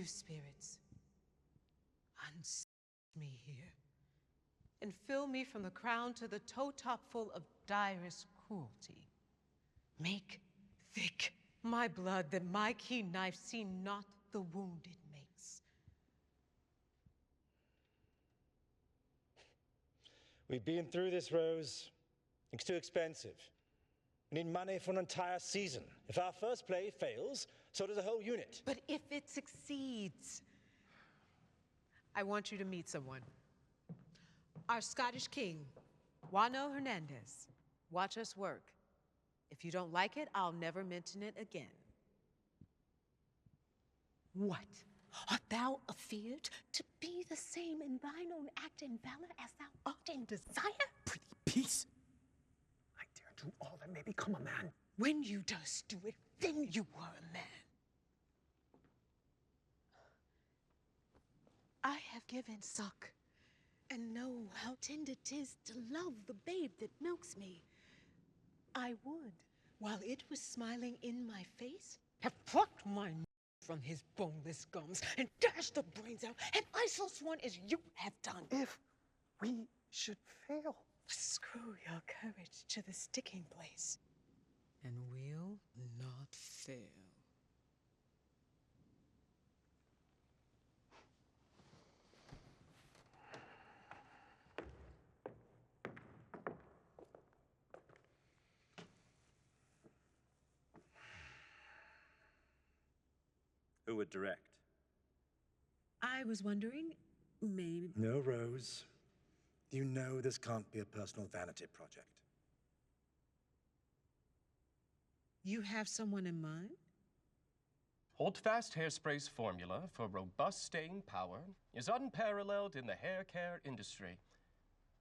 you spirits, unseat me here, and fill me from the crown to the toe top full of direst cruelty. Make thick my blood, that my keen knife see not the wound it makes. We've been through this, Rose. It's too expensive. We need money for an entire season. If our first play fails, so does the whole unit. But if it succeeds, I want you to meet someone. Our Scottish king, Juano Hernandez. Watch us work. If you don't like it, I'll never mention it again. What? Art thou afeard to be the same in thine own act and valor as thou art in desire? Pretty piece. I dare do all that may become a man. When you dost do it, then you were a man. I have given suck, and know how tender 'tis to love the babe that milks me. I would, while it was smiling in my face, have plucked my from his boneless gums and dashed the brains out, and I so sworn as you have done. If we should fail. Screw your courage to the sticking place, and we'll not fail. Who would direct? I was wondering, maybe... No, Rose. You know this can't be a personal vanity project. You have someone in mind? Holdfast Hairspray's formula for robust staying power is unparalleled in the hair care industry.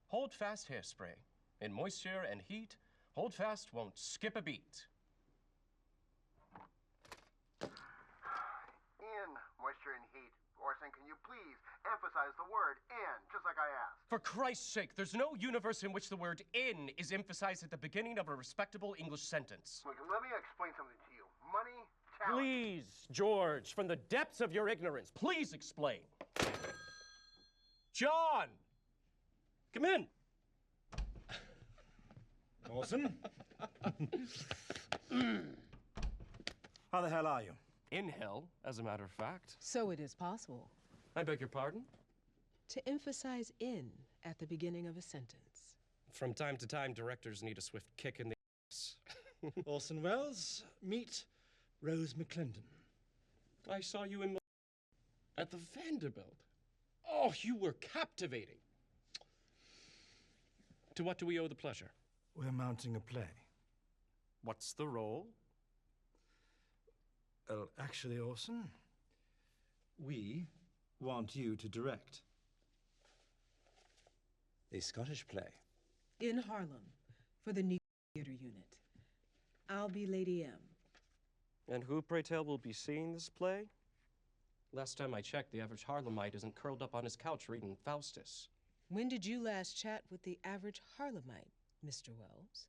Holdfast Hairspray. In moisture and heat, Holdfast won't skip a beat. In moisture and heat. Orson, can you please emphasize the word in, just like I asked? For Christ's sake, there's no universe in which the word in is emphasized at the beginning of a respectable English sentence. Look, let me explain something to you. Money, talent... Please, George, from the depths of your ignorance, please explain. John! Come in. Orson? How the hell are you? In hell, as a matter of fact. So it is possible I beg your pardon? to emphasize in at the beginning of a sentence. From time to time, directors need a swift kick in the ass. Orson Welles, meet Rose McClendon. I saw you in at the Vanderbilt. Oh, you were captivating. To what do we owe the pleasure? We're mounting a play. What's the role? Well, actually, Orson, we want you to direct. A Scottish play. In Harlem, for the Negro Theater Unit. I'll be Lady M. And who, pray tell, will be seeing this play? Last time I checked, the average Harlemite isn't curled up on his couch reading Faustus. When did you last chat with the average Harlemite, Mr. Wells?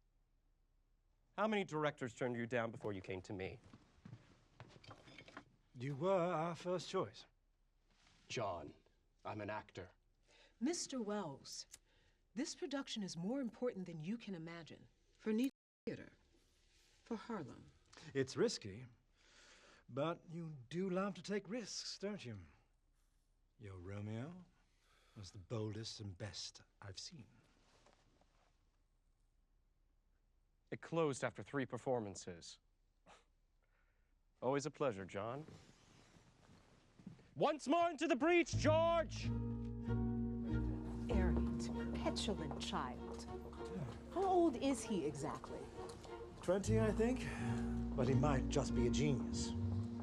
How many directors turned you down before you came to me? You were our first choice. John, I'm an actor. Mr. Wells, this production is more important than you can imagine. For Negro Theater, for Harlem. It's risky, but you do love to take risks, don't you? Your Romeo was the boldest and best I've seen. It closed after 3 performances. Always a pleasure, John. Once more into the breach, George! Arrogant, petulant child. How old is he exactly? 20, I think, but he might just be a genius.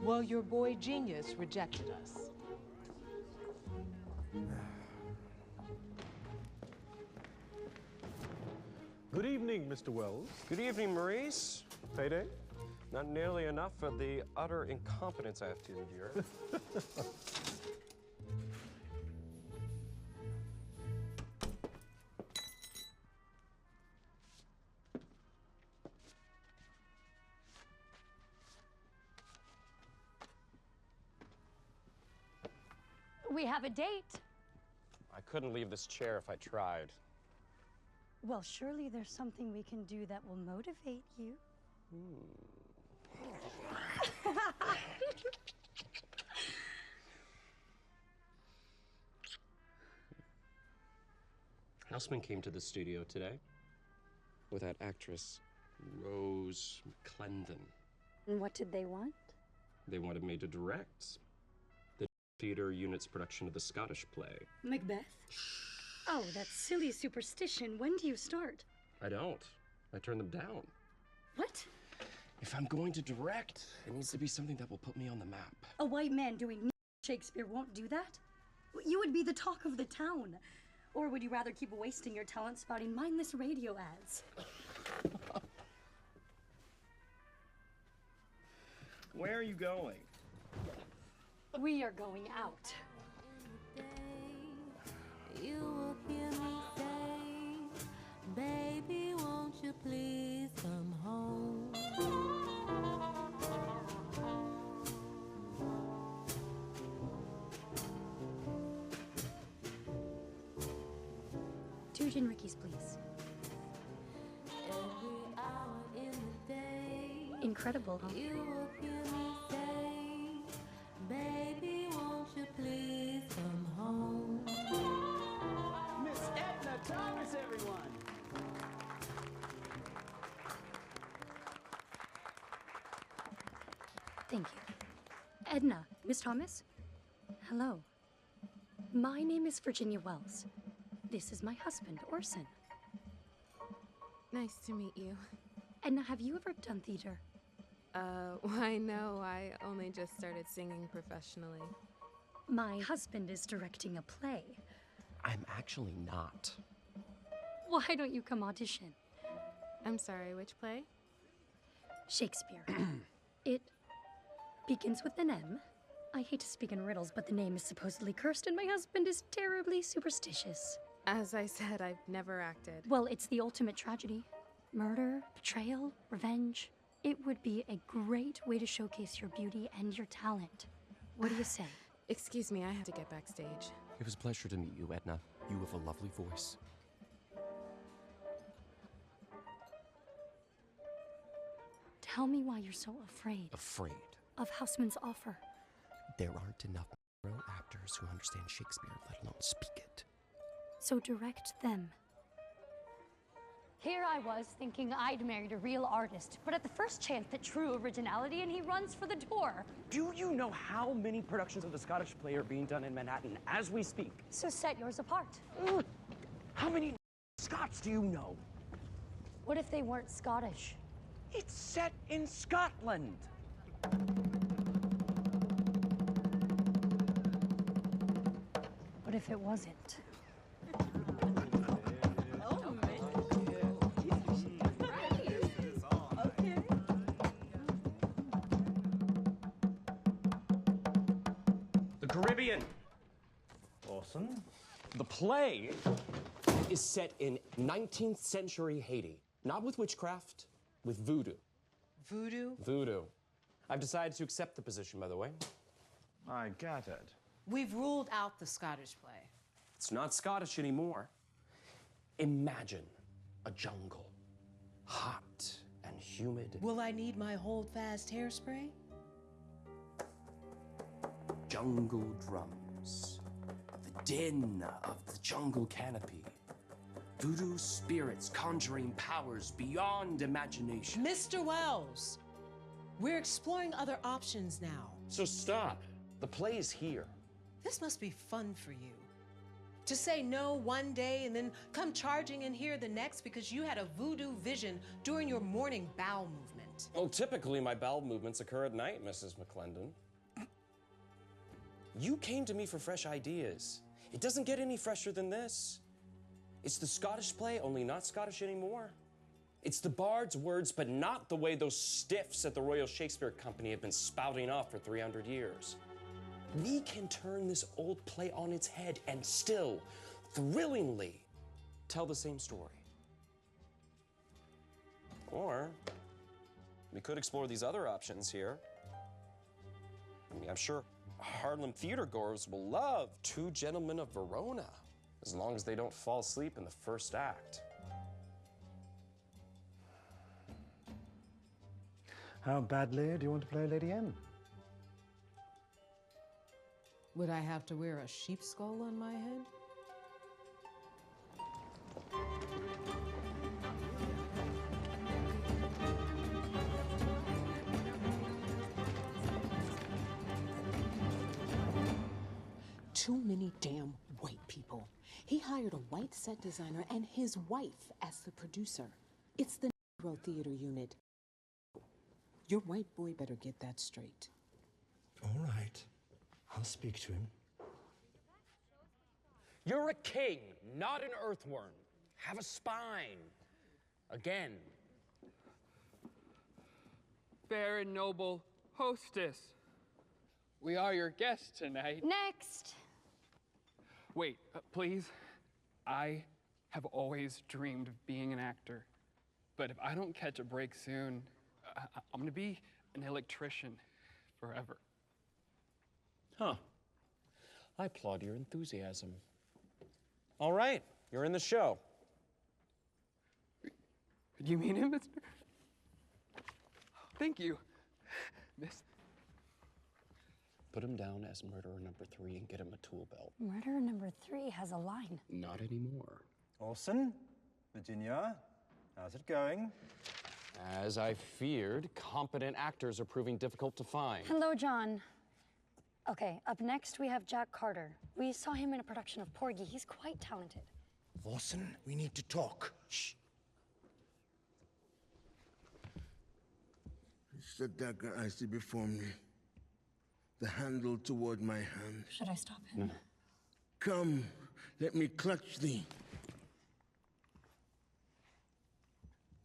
Well, your boy Genius rejected us. Good evening, Mr. Wells. Good evening, Maurice. Payday? Not nearly enough for the utter incompetence I have to endure. We have a date. I couldn't leave this chair if I tried. Well, surely there's something we can do that will motivate you. Houseman came to the studio today with that actress, Rose McClendon. And what did they want? They wanted me to direct the theater unit's production of the Scottish play. Macbeth? Oh, that silly superstition. When do you start? I don't. I turn them down. What? If I'm going to direct, it needs to be something that will put me on the map. A white man doing Shakespeare won't do that? You would be the talk of the town. Or would you rather keep wasting your talent spouting mindless radio ads? Where are you going? We are going out. You will hear me say, baby, won't you please come home? Two gin rickeys, please. Every hour in the day, Incredible, huh? you will hear me say, baby, won't you please come home? Miss Edna Thomas, everyone! Thank you. Edna, Miss Thomas? Hello. My name is Virginia Wells. This is my husband, Orson. Nice to meet you. Edna, have you ever done theater? Why no, I only just started singing professionally. My husband is directing a play. I'm actually not. Why don't you come audition? I'm sorry, which play? Shakespeare. It begins with an M. I hate to speak in riddles, but the name is supposedly cursed and my husband is terribly superstitious. As I said, I've never acted. Well, it's the ultimate tragedy. Murder, betrayal, revenge. It would be a great way to showcase your beauty and your talent. What do you say? Excuse me, I have to get backstage. It was a pleasure to meet you, Edna. You have a lovely voice. Tell me why you're so afraid Afraid? of Houseman's offer. There aren't enough actors who understand Shakespeare, let alone speak it. So direct them. Here I was thinking I'd married a real artist, but at the first chance at true originality, and he runs for the door. Do you know how many productions of the Scottish play are being done in Manhattan as we speak? So set yours apart. How many Scots do you know? What if they weren't Scottish? It's set in Scotland. What if it wasn't? The Caribbean. Awesome. The play is set in 19th century Haiti. Not with witchcraft, with voodoo. Voodoo? Voodoo. I've decided to accept the position, by the way. I get it. We've ruled out the Scottish play. It's not Scottish anymore. Imagine a jungle, hot and humid. Will I need my hold-fast hairspray? Jungle drums, the din of the jungle canopy, voodoo spirits conjuring powers beyond imagination. Mr. Wells, we're exploring other options now. So stop. The play is here. This must be fun for you. To say no one day and then come charging in here the next because you had a voodoo vision during your morning bowel movement. Well, typically my bowel movements occur at night, Mrs. McClendon. You came to me for fresh ideas. It doesn't get any fresher than this. It's the Scottish play, only not Scottish anymore. It's the bard's words, but not the way those stiffs at the Royal Shakespeare Company have been spouting off for 300 years. We can turn this old play on its head and still, thrillingly, tell the same story. Or we could explore these other options here. I mean, I'm sure Harlem theater goers will love Two Gentlemen of Verona, as long as they don't fall asleep in the first act. How badly do you want to play Lady M? Would I have to wear a sheep skull on my head? Too many damn white people. He hired a white set designer and his wife as the producer. It's the Negro Theater Unit. Your white boy better get that straight. All right. I'll speak to him. You're a king, not an earthworm. Have a spine. Again. Fair and noble hostess, we are your guests tonight. Next! Wait, please. I have always dreamed of being an actor, but if I don't catch a break soon, I'm gonna be an electrician forever. Huh. I applaud your enthusiasm. All right, you're in the show. Do you mean it, mister? Thank you, miss. Put him down as murderer number 3 and get him a tool belt. Murderer number 3 has a line. Not anymore. Orson, Virginia, how's it going? As I feared, competent actors are proving difficult to find. Hello, John. Okay, up next we have Jack Carter. We saw him in a production of Porgy. He's quite talented. Orson, we need to talk. Shh. It's the dagger I see before me. The handle toward my hand. Should I stop him? Come, let me clutch thee.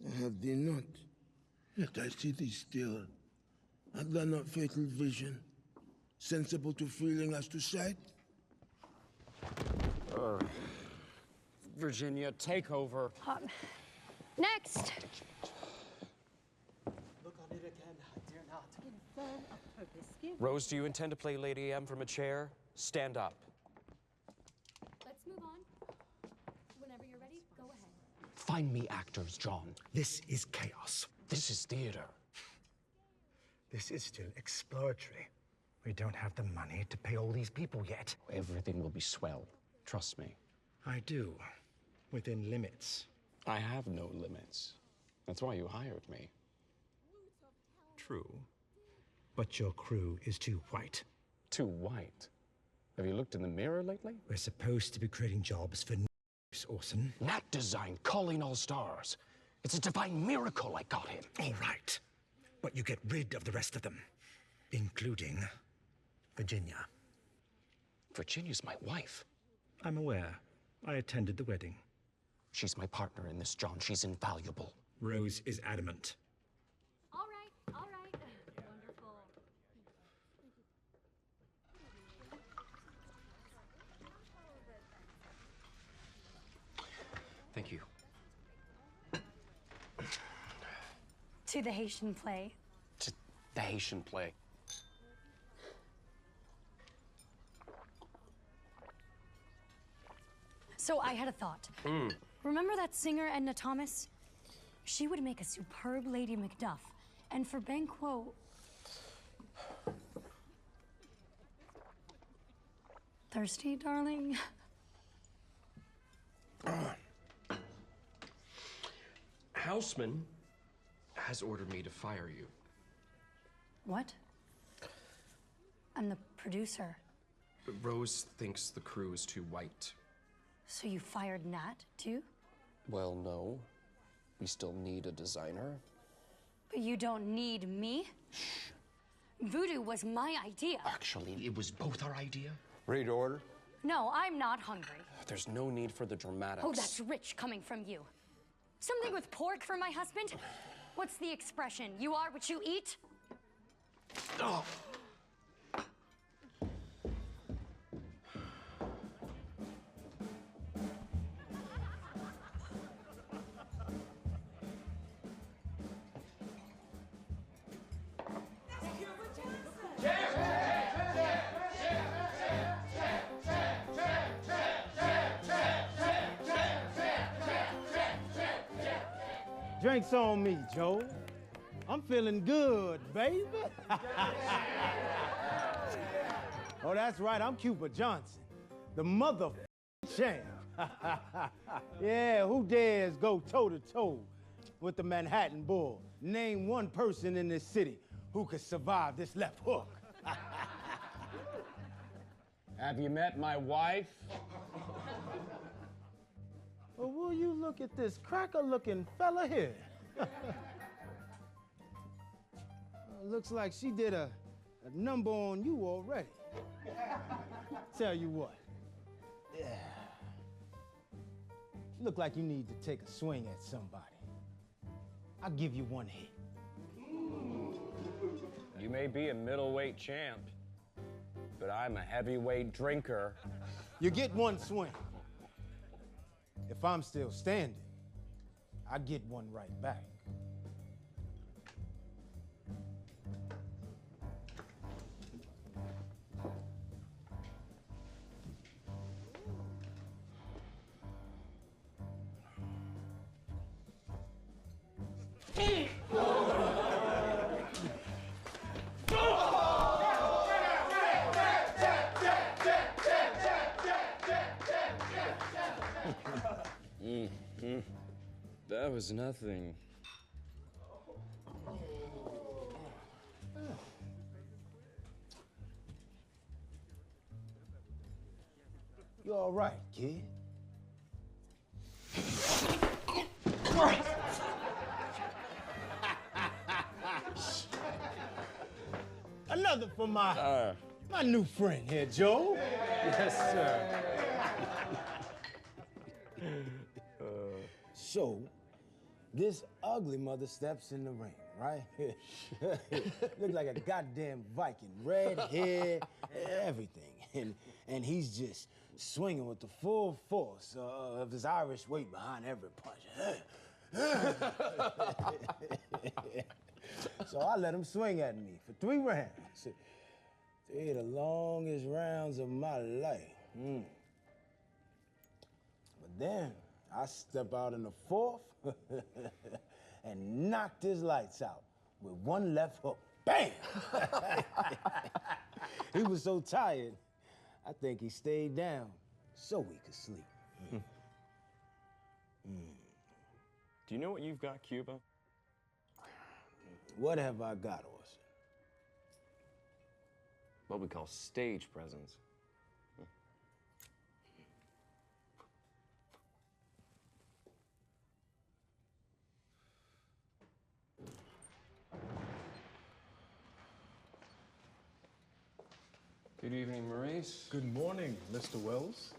I have thee not, yet I see thee still. Art thou not fatal vision, sensible to feeling as to sight? Virginia, take over. Next! Look on it again, I dare not. Infirm of purpose, give. Rose, do you intend to play Lady M from a chair? Stand up. Let's move on. Whenever you're ready, go ahead. Find me actors, John. This is chaos. This is theater. This is still exploratory. We don't have the money to pay all these people yet. Everything will be swell. Trust me. I do, within limits. I have no limits. That's why you hired me. True. But your crew is too white. Too white? Have you looked in the mirror lately? We're supposed to be creating jobs for n***s, Orson. Nat Design, calling all stars. It's a divine miracle I got him. All right. But you get rid of the rest of them, including Virginia. Virginia's my wife. I'm aware. I attended the wedding. She's my partner in this, John. She's invaluable. Rose is adamant. All right, all right. Wonderful. Thank you. To the Haitian play. To the Haitian play. So I had a thought. Remember that singer Edna Thomas? She would make a superb Lady Macduff. And for Banquo... Thirsty, darling? Houseman has ordered me to fire you. What? I'm the producer. But Rose thinks the crew is too white. So you fired Nat, too? Well, no. We still need a designer. But you don't need me? Voodoo was my idea. Actually, it was both our idea. Ready to order? No, I'm not hungry. There's no need for the dramatics. Oh, that's rich coming from you. Something with pork for my husband? What's the expression? You are what you eat? Oh. Drinks on me, Joe. I'm feeling good, baby. Oh, that's right, I'm Cuba Johnson, the mother champ. Yeah, who dares go toe-to-toe with the Manhattan Bull? Name one person in this city who could survive this left hook. Have you met my wife? Well, will you look at this cracker-looking fella here? Looks like she did a number on you already. Tell you what. Yeah. You look like you need to take a swing at somebody. I'll give you one hit. You may be a middleweight champ, but I'm a heavyweight drinker. You get one swing. If I'm still standing, I get one right back. That was nothing. You all right, kid? Another for my new friend here, Joe. Yes, sir. So, this ugly mother steps in the ring, right? Looks like a goddamn Viking. Red hair, everything. And he's just swinging with the full force of his Irish weight behind every punch. So I let him swing at me for 3 rounds. 3 of the longest rounds of my life. But then I step out in the 4th and knocked his lights out with one left hook. Bam! He was so tired, I think he stayed down so he could sleep. Do you know what you've got, Cuba? What have I got, Orson? What we call stage presence. Good evening, Maurice. Good morning, Mr. Wells.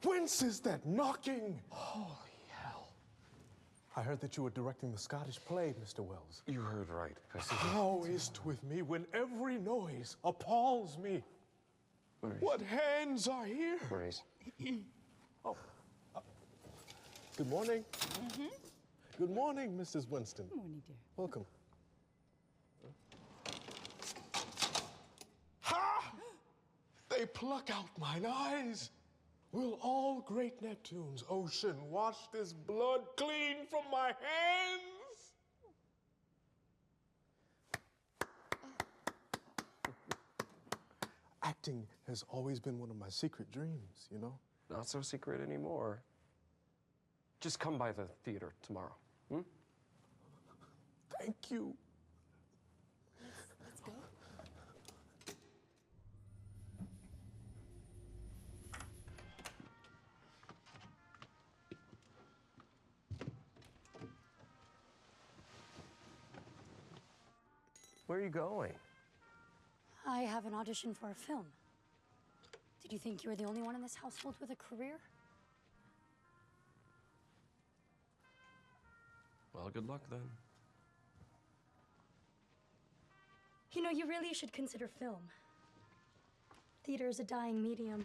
Whence is that knocking? Holy hell. I heard that you were directing the Scottish play, Mr. Wells. You heard right. How is't with me when every noise appalls me? Maurice. What hands are here? Maurice. Good morning. Good morning, Mrs. Winston. Good morning, dear. Welcome. Ha! They pluck out mine eyes. Will all great Neptune's ocean wash this blood clean from my hands? Acting has always been one of my secret dreams, you know? Not so secret anymore. Just come by the theater tomorrow. Thank you. Let's go. Where are you going? I have an audition for a film. Did you think you were the only one in this household with a career? Well, good luck then. You know, you really should consider film. Theater is a dying medium.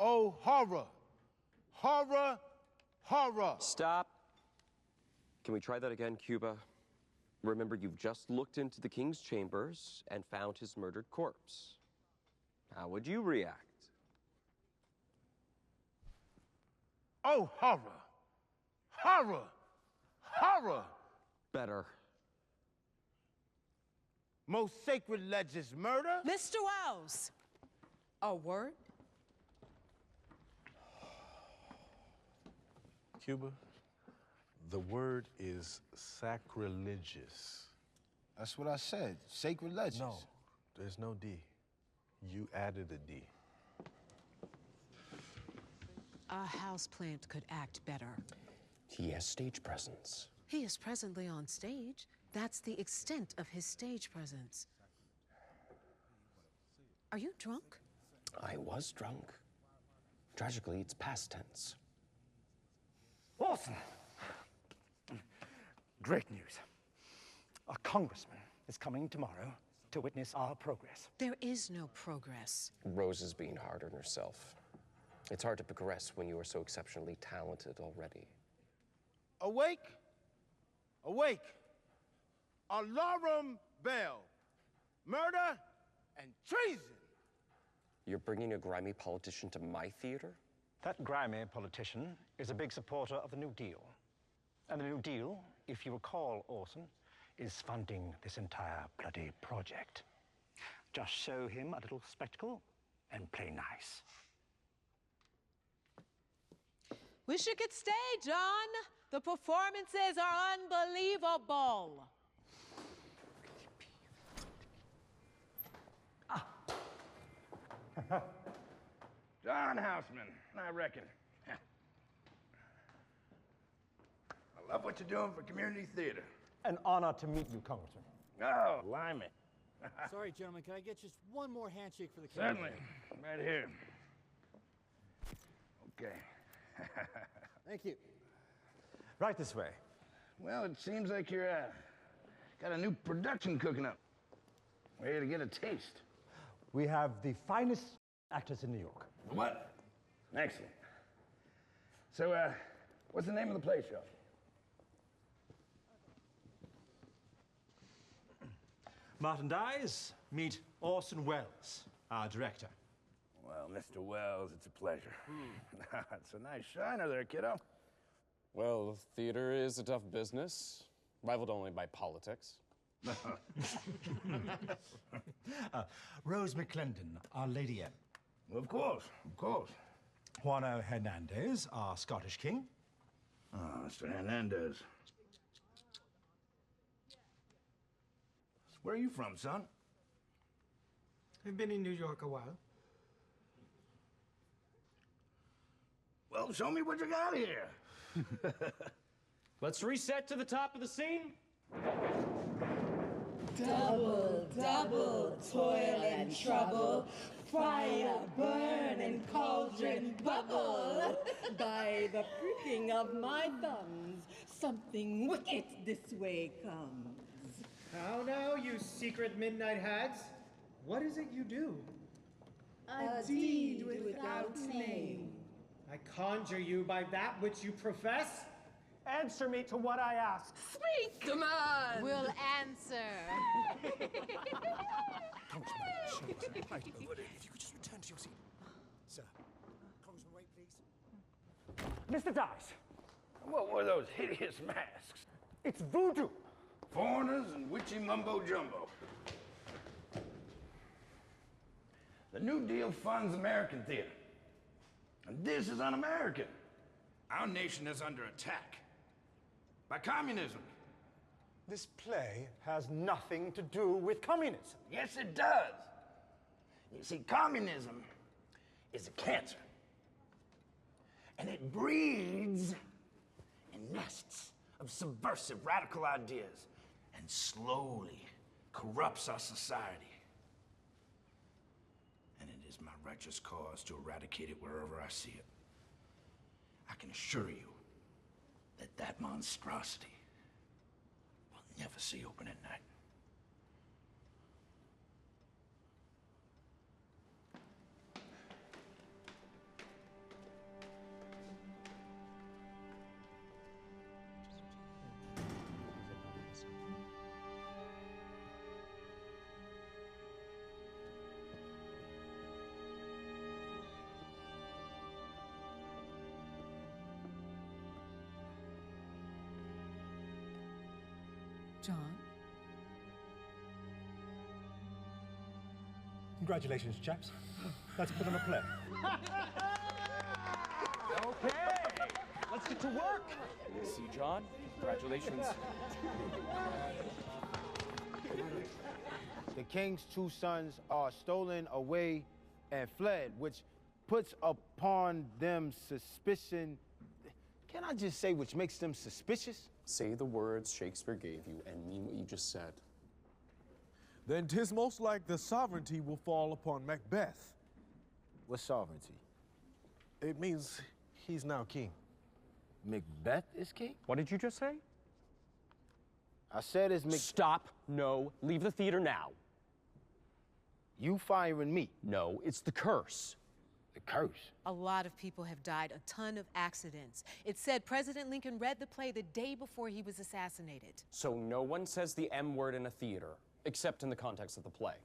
Oh, horror. Horror, horror. Stop. Can we try that again, Cuba? Remember, you've just looked into the king's chambers and found his murdered corpse. How would you react? Oh, horror. Horror. Horror. Better. Most sacred ledges murder? Mr. Wells, a word? Cuba, the word is sacrilegious. That's what I said. Sacred ledges. No, there's no D. You added a D. A houseplant could act better. He has stage presence. He is presently on stage. That's the extent of his stage presence. Are you drunk? I was drunk. Tragically, it's past tense. Awesome. Great news. A congressman is coming tomorrow to witness our progress. There is no progress. Rose is being hard on herself. It's hard to progress when you are so exceptionally talented already. Awake. Awake. Alarum bell. Murder and treason. You're bringing a grimy politician to my theater? That grimy politician is a big supporter of the New Deal. And the New Deal, if you recall, Orson, is funding this entire bloody project. Just show him a little spectacle and play nice. Wish you could stay, John. The performances are unbelievable. John Houseman, I reckon. I love what you're doing for community theater. An honor to meet you, Congressman. Oh, limey. Sorry, gentlemen, can I get just one more handshake for the camera? Certainly. Right here. Okay. Thank you. Right this way. Well, it seems like you're got a new production cooking up. We're here to get a taste. We have the finest actors in New York. What? Excellent. So, what's the name of the play show? Martin Dies, meet Orson Welles, our director. Well, Mr. Wells, it's a pleasure. It's a nice shiner there, kiddo. Well, theater is a tough business, rivaled only by politics. Rose McClendon, our Lady M. Well, of course, of course. Juano Hernandez, our Scottish king. Oh, Mr. Hernandez. Where are you from, son? I've been in New York a while. Well, show me what you got here. Let's reset to the top of the scene. Double, double, toil and trouble, fire, burn, and cauldron bubble. By the pricking of my thumbs, something wicked this way comes. How now, you secret midnight hags? What is it you do? A deed without name. I conjure you by that which you profess. Answer me to what I ask. Speak, demand. We'll answer. If you could just return to your seat. Sir, Congressman, wait, please. Mr. Dice. What were those hideous masks? It's voodoo. Foreigners and witchy mumbo-jumbo. The New Deal funds American theater. And this is un-American. Our nation is under attack by communism. This play has nothing to do with communism. Yes, it does. You see, communism is a cancer. And it breeds in nests of subversive radical ideas and slowly corrupts our society. And it is my righteous cause to eradicate it wherever I see it. I can assure you that that monstrosity will never see open at night. John. Congratulations, chaps. Let's put on a play. Okay, let's get to work. See, John, congratulations. The king's two sons are stolen away and fled, which puts upon them suspicion. Can I just say which makes them suspicious? Say the words Shakespeare gave you and mean what you just said. Then 'tis most like the sovereignty will fall upon Macbeth. What sovereignty? It means he's now king. Macbeth is king? What did you just say? I said it's Stop. No. Leave the theater now. You firing me? No, it's the curse. The curse? A lot of people have died, a ton of accidents. It said President Lincoln read the play the day before he was assassinated. So no one says the M word in a theater, except in the context of the play.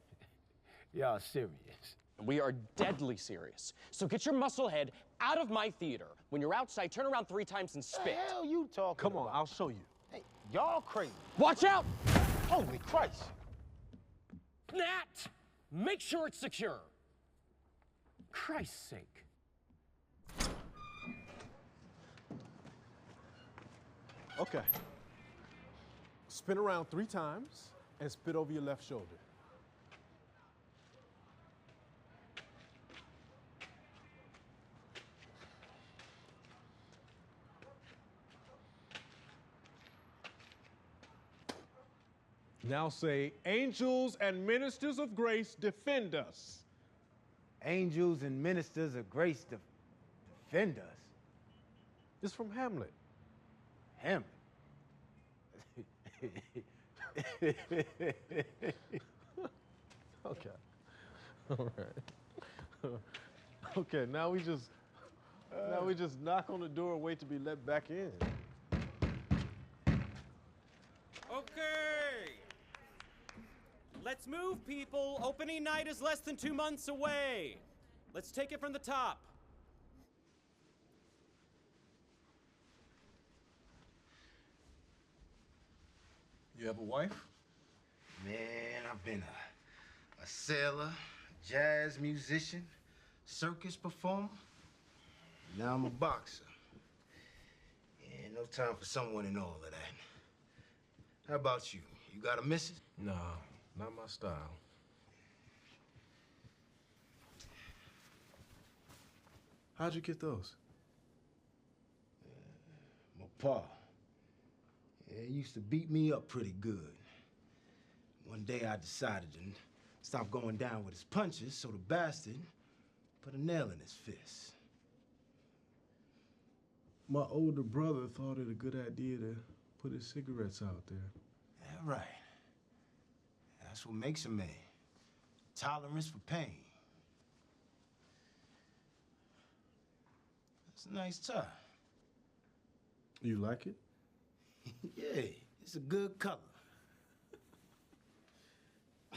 Y'all serious? We are deadly serious. So get your muscle head out of my theater. When you're outside, turn around 3 times and spit. What the hell you talking Come on, about? I'll show you. Hey, y'all crazy. Watch out! Holy Christ. Nat! Make sure it's secure. Christ's sake. Okay. Spin around 3 times and spit over your left shoulder. Now say, angels and ministers of grace defend us. Angels and ministers of grace defend us. It's from Hamlet. Hamlet? Okay. All right. Okay, now we just knock on the door and wait to be let back in. Okay. Let's move, people. Opening night is less than 2 months away. Let's take it from the top. You have a wife? Man, I've been a sailor, jazz musician, circus performer. Now I'm a boxer. Yeah, no time for someone in all of that. How about you? You got a missus? No, not my style. How'd you get those? My pa. Yeah, he used to beat me up pretty good. One day I decided to stop going down with his punches, so the bastard put a nail in his fist. My older brother thought it a good idea to put his cigarettes out there. Yeah, right. That's what makes a man. Tolerance for pain. That's a nice tie. You like it? Yeah, it's a good color.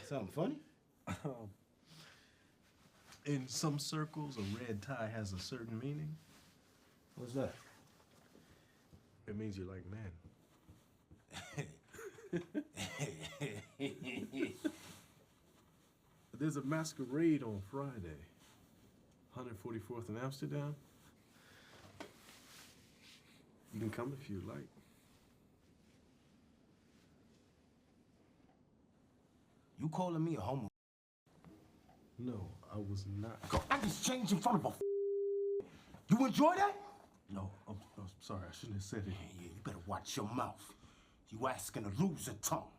Something funny? In some circles, a red tie has a certain meaning. What's that? It means you like men. There's a masquerade on Friday. 144th in Amsterdam. You can come if you like. You calling me a homo? No, I was not. I just changed in front of a. You enjoy that? No, I'm sorry. I shouldn't have said it. Yeah, you better watch your mouth. You asking to lose a tongue.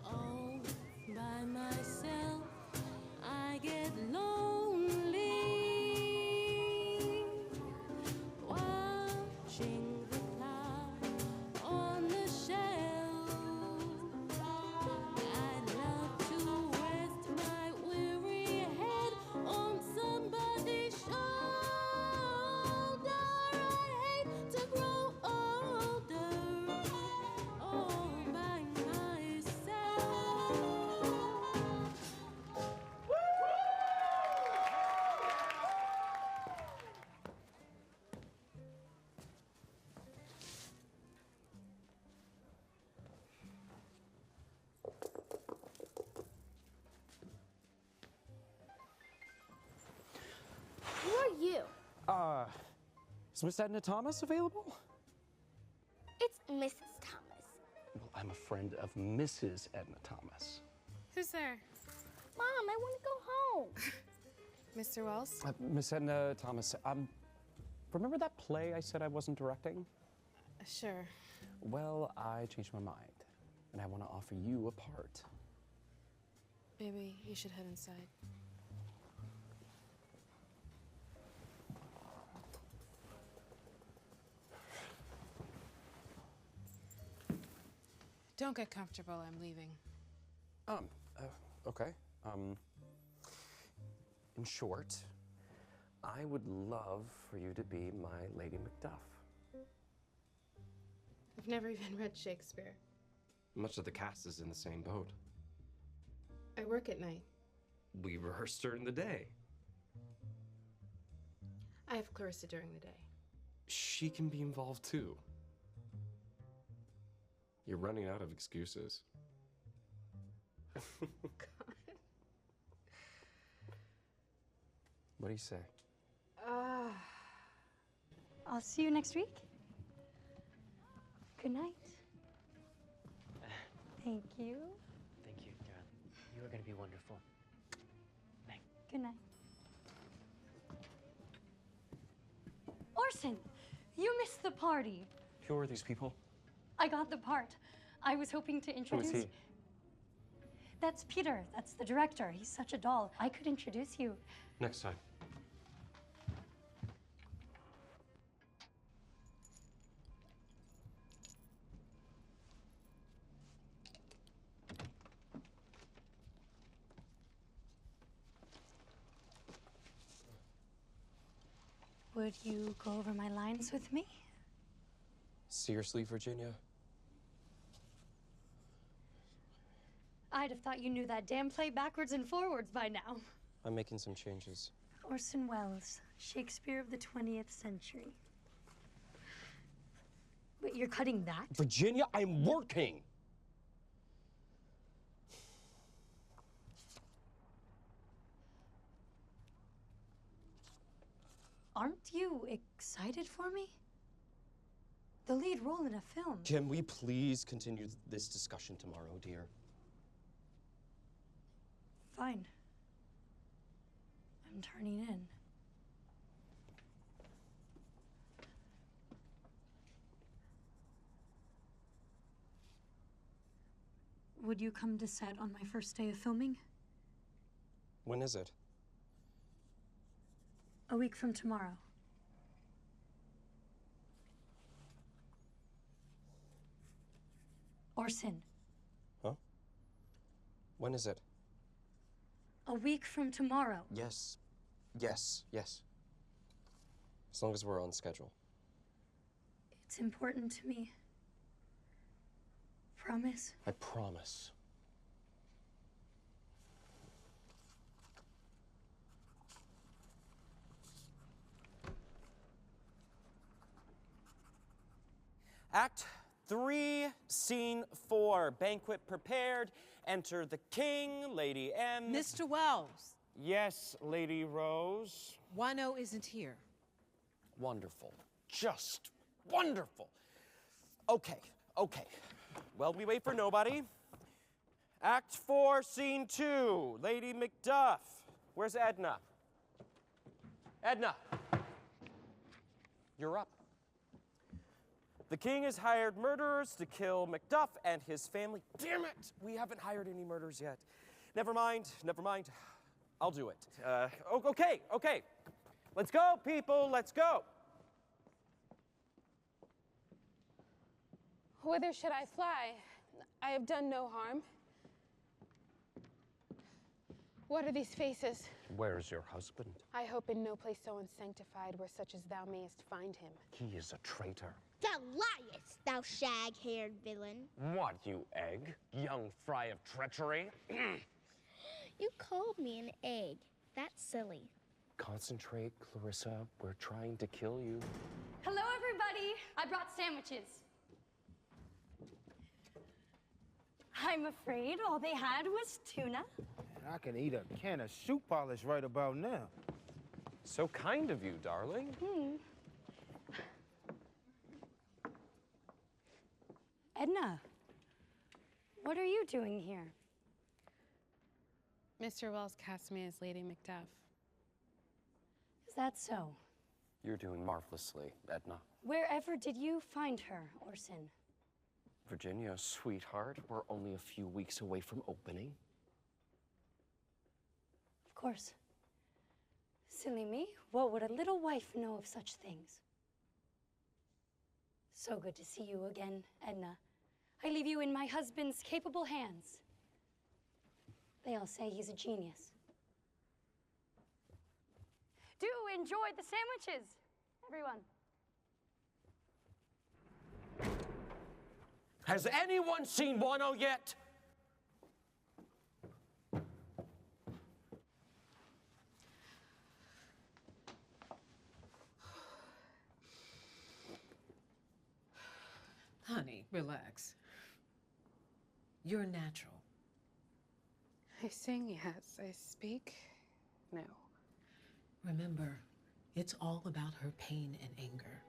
All by myself, I get lonely. Is Miss Edna Thomas available? It's Mrs. Thomas. Well, I'm a friend of Mrs. Edna Thomas. Who's there? Mom, I want to go home. Mr. Wells? Miss Edna Thomas, remember that play I said I wasn't directing? Sure. Well, I changed my mind, and I want to offer you a part. Maybe you should head inside. Don't get comfortable, I'm leaving. Okay. In short, I would love for you to be my Lady Macduff. I've never even read Shakespeare. Much of the cast is in the same boat. I work at night. We rehearsed during the day. I have Clarissa during the day. She can be involved too. You're running out of excuses. What do you say? I'll see you next week. Good night. Thank you. Thank you, darling. You are going to be wonderful. Night. Good night. Orson, you missed the party. Who are these people? I got the part. I was hoping to introduce. Who is he? That's Peter. That's the director. He's such a doll. I could introduce you. Next time. Would you go over my lines with me? Seriously, Virginia? I'd have thought you knew that damn play backwards and forwards by now. I'm making some changes. Orson Welles, Shakespeare of the 20th century. Wait, you're cutting that? Virginia, I'm working! Aren't you excited for me? The lead role in a film. Can we please continue this discussion tomorrow, dear? Fine. I'm turning in. Would you come to set on my first day of filming? When is it? A week from tomorrow. Orson. Huh? When is it? A week from tomorrow. Yes. Yes. Yes. As long as we're on schedule. It's important to me. Promise? I promise. Act 3, Scene 4. Banquet prepared. Enter the king, Lady M. Mr. Wells. Yes, Lady Rose. Wano isn't here. Wonderful. Just wonderful. Okay. Well, we wait for nobody. Act 4, Scene 2. Lady Macduff. Where's Edna? Edna. You're up. The king has hired murderers to kill Macduff and his family. Damn it! We haven't hired any murderers yet. Never mind. I'll do it. Okay. Let's go, people, let's go. Whither should I fly? I have done no harm. What are these faces? Where is your husband? I hope in no place so unsanctified where such as thou mayest find him. He is a traitor. Thou liest, thou shag-haired villain. What, you egg? Young fry of treachery? You called me an egg. That's silly. Concentrate, Clarissa. We're trying to kill you. Hello, everybody. I brought sandwiches. I'm afraid all they had was tuna. I can eat a can of shoe polish right about now. So kind of you, darling. Edna, what are you doing here? Mr. Wells cast me as Lady Macduff. Is that so? You're doing marvelously, Edna. Wherever did you find her, Orson? Virginia, sweetheart, we're only a few weeks away from opening. Of course. Silly me, what would a little wife know of such things? So good to see you again, Edna. I leave you in my husband's capable hands. They all say he's a genius. Do enjoy the sandwiches, everyone. Has anyone seen Wano yet? Honey, relax. You're natural. I sing, yes. I speak, no. Remember, it's all about her pain and anger.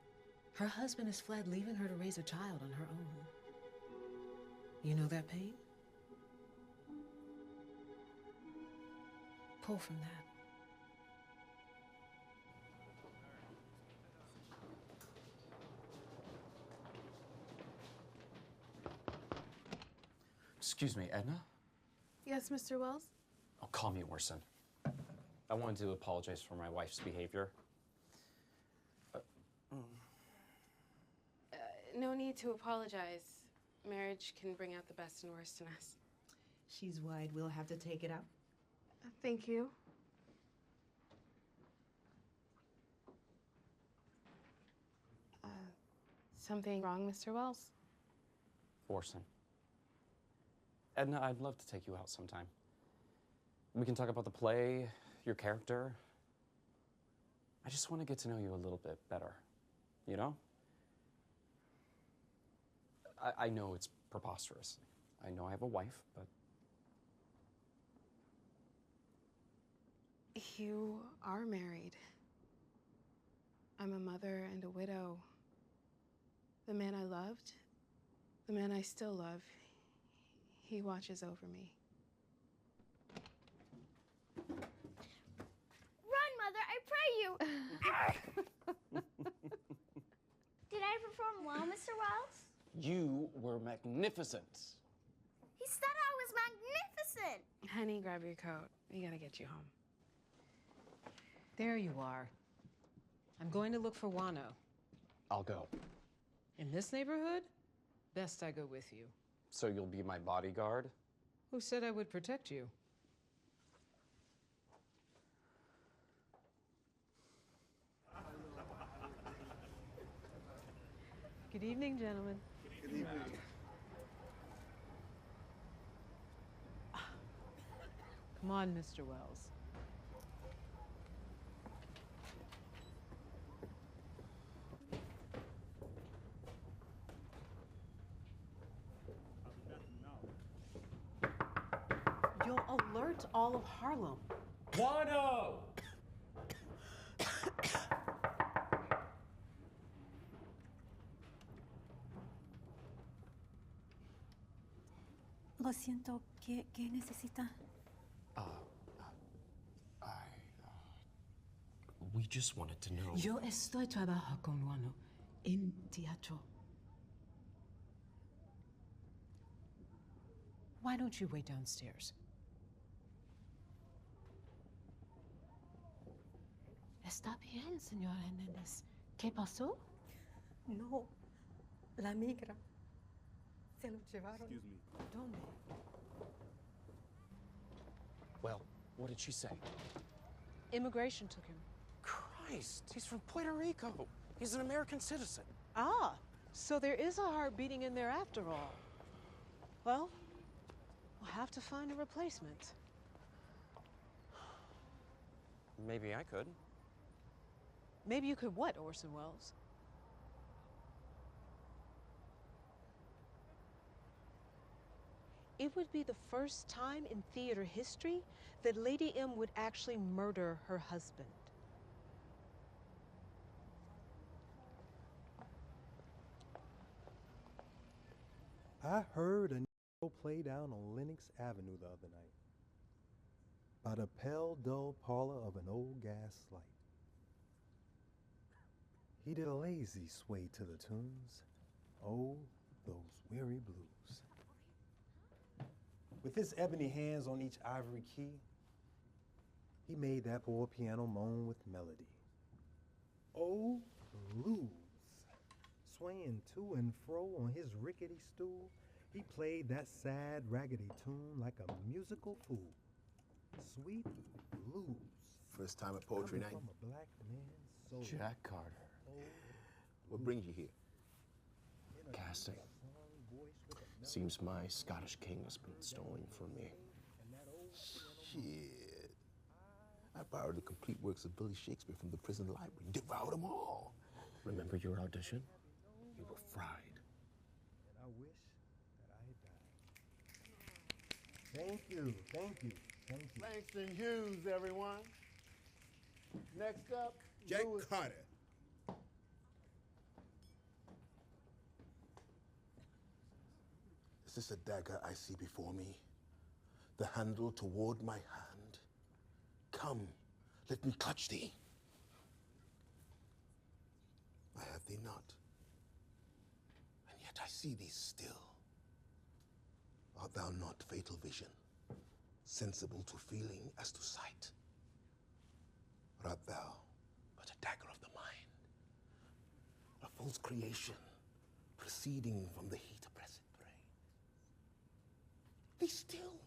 Her husband has fled, leaving her to raise a child on her own. You know that pain? Pull from that. Excuse me, Edna? Yes, Mr. Wells? Oh, call me Orson. I wanted to apologize for my wife's behavior. No need to apologize. Marriage can bring out the best and worst in us. She's wide. We'll have to take it out. Thank you. Something wrong, Mr. Wells? Orson. Edna, I'd love to take you out sometime. We can talk about the play, your character. I just want to get to know you a little bit better, you know? I know it's preposterous. I know I have a wife, but... You are married. I'm a mother and a widow. The man I loved, the man I still love, he watches over me. Run, Mother, I pray you! Did I perform well, Mr. Wells? You were magnificent. He said I was magnificent! Honey, grab your coat. We gotta get you home. There you are. I'm going to look for Wano. I'll go. In this neighborhood? Best I go with you. So you'll be my bodyguard? Who said I would protect you? Good evening, gentlemen. Good evening. Come on, Mr. Wells. You'll alert all of Harlem. Wano! Lo siento, ¿qué necesita? We just wanted to know. Yo estoy trabajando con Wano en teatro. Why don't you wait downstairs? Está bien, señora Hernandez. ¿Qué pasó? No, la migra. Se lo llevaron. Excuse me. ¿Dónde? Well, what did she say? Immigration took him. Christ, he's from Puerto Rico. He's an American citizen. Ah, so there is a heart beating in there after all. Well, we'll have to find a replacement. Maybe I could. Maybe you could what, Orson Welles? It would be the first time in theater history that Lady M would actually murder her husband. I heard a Negro play down on Lenox Avenue the other night by the pale, dull parlor of an old gas light. He did a lazy sway to the tunes, oh, those weary blues. With his ebony hands on each ivory key, he made that poor piano moan with melody. Oh, blues. Swaying to and fro on his rickety stool, he played that sad, raggedy tune like a musical fool. Sweet blues. First time at poetry night. From a black man's soul. Jack Carter. What brings you here? Casting. Seems my Scottish king has been stolen from me. Shit. I borrowed the complete works of Billy Shakespeare from the prison library. Devoured them all. Remember your audition? You were fried. And I wish that I had died. Thank you, thank you, thank you. Langston Hughes, everyone. Next up, Jack Louis Carter. Is this a dagger I see before me? The handle toward my hand? Come, let me clutch thee. I have thee not, and yet I see thee still. Art thou not fatal vision, sensible to feeling as to sight? Or art thou but a dagger of the mind, a false creation proceeding from the heat oppressed brain? Be still.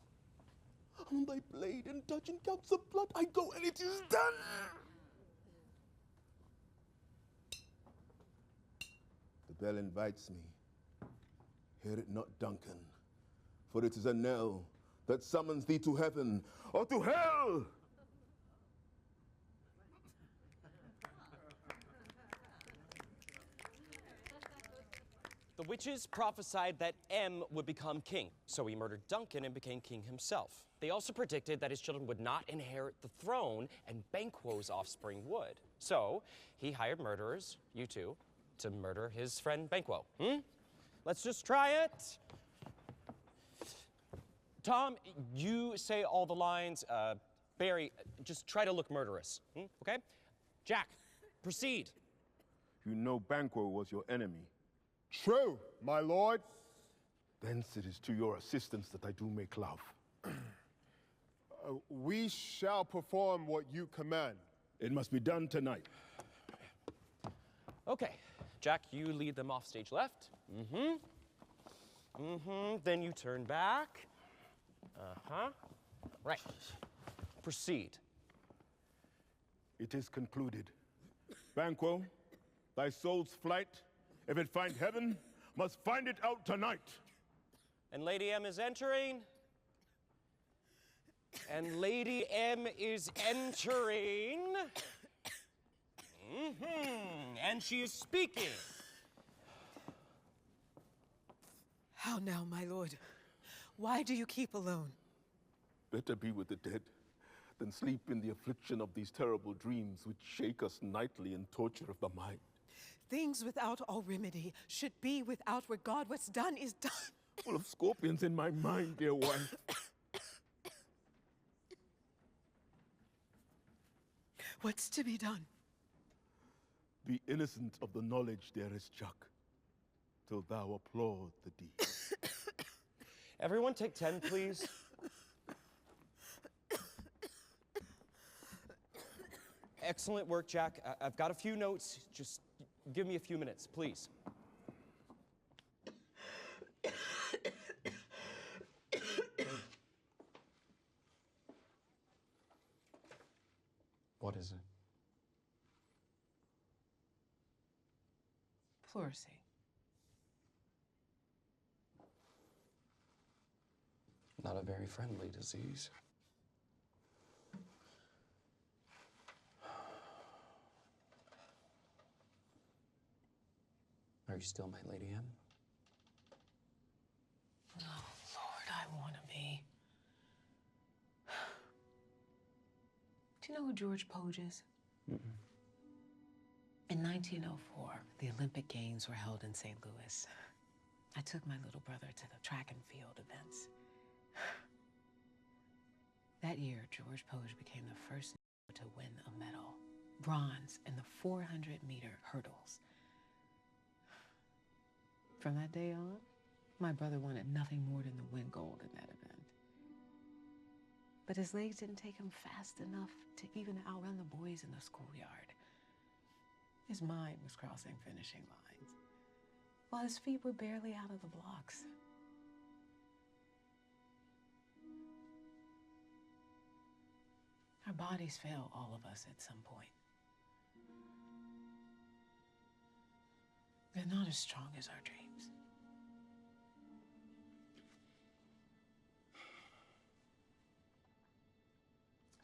On thy blade and touching gouts of blood, I go and it is done. The bell invites me. Hear it not, Duncan, for it is a knell that summons thee to heaven or to hell. The witches prophesied that M would become king, so he murdered Duncan and became king himself. They also predicted that his children would not inherit the throne and Banquo's offspring would. So he hired murderers, you two, to murder his friend Banquo. Let's just try it. Tom, you say all the lines. Barry, just try to look murderous, okay? Jack, proceed. You know Banquo was your enemy. True, my lord. Thence it is to your assistance that I do make love. We shall perform what you command. It must be done tonight. Okay, Jack, you lead them off stage left. Then you turn back. Right. Proceed. It is concluded. Banquo, thy soul's flight, if it find heaven, must find it out tonight. And Lady M is entering. And Lady M is entering. And she is speaking. How now, my lord? Why do you keep alone? Better be with the dead than sleep in the affliction of these terrible dreams which shake us nightly in torture of the mind. Things without all remedy should be without regard. What's done is done. Full of scorpions in my mind, dear wife. What's to be done? Be innocent of the knowledge, dearest Chuck, till thou applaud the deed. Everyone take 10, please. Excellent work, Jack. I've got a few notes. Just give me a few minutes, please. What is it? Pleurisy. Not a very friendly disease. Are you still my Lady M? Oh, Lord, I want to be. Do you know who George Poge is? In 1904, the Olympic Games were held in St. Louis. I took my little brother to the track and field events. That year, George Poge became the first to win a medal, bronze in the 400-meter hurdles. From that day on, my brother wanted nothing more than to win gold in that event. But his legs didn't take him fast enough to even outrun the boys in the schoolyard. His mind was crossing finishing lines, while his feet were barely out of the blocks. Our bodies fail all of us at some point. They're not as strong as our dreams.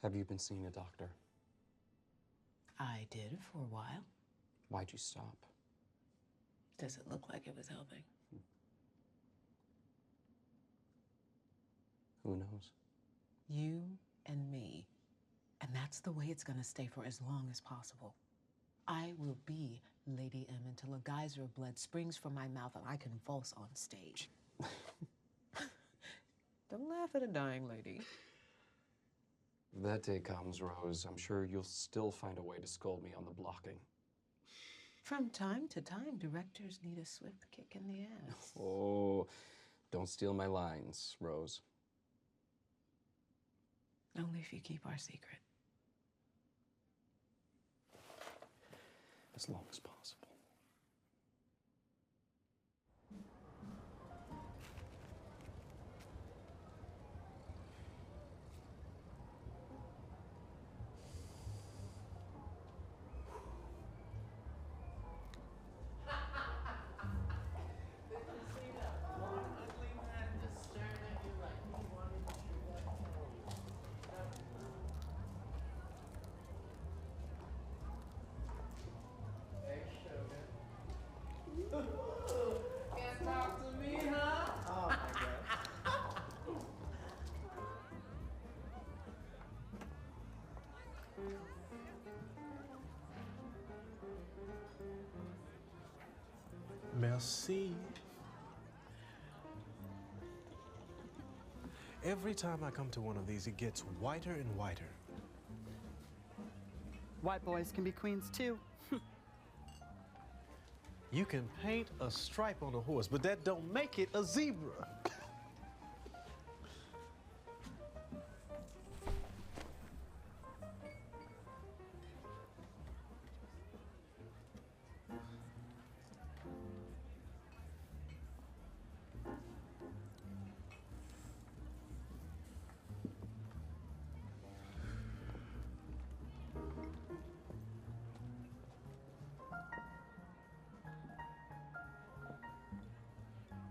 Have you been seeing a doctor? I did for a while. Why'd you stop? Does it look like it was helping? Who knows? You and me. And that's the way it's gonna stay for as long as possible. I will be Lady M until a geyser of blood springs from my mouth and I convulse on stage. Don't laugh at a dying lady. If that day comes, Rose, I'm sure you'll still find a way to scold me on the blocking. From time to time, directors need a swift kick in the ass. Oh, don't steal my lines, Rose. Only if you keep our secret. As long as possible. Can't talk to me, huh? Oh my God. Merci. Every time I come to one of these, it gets whiter and whiter. White boys can be queens too. You can paint a stripe on a horse, but that don't make it a zebra.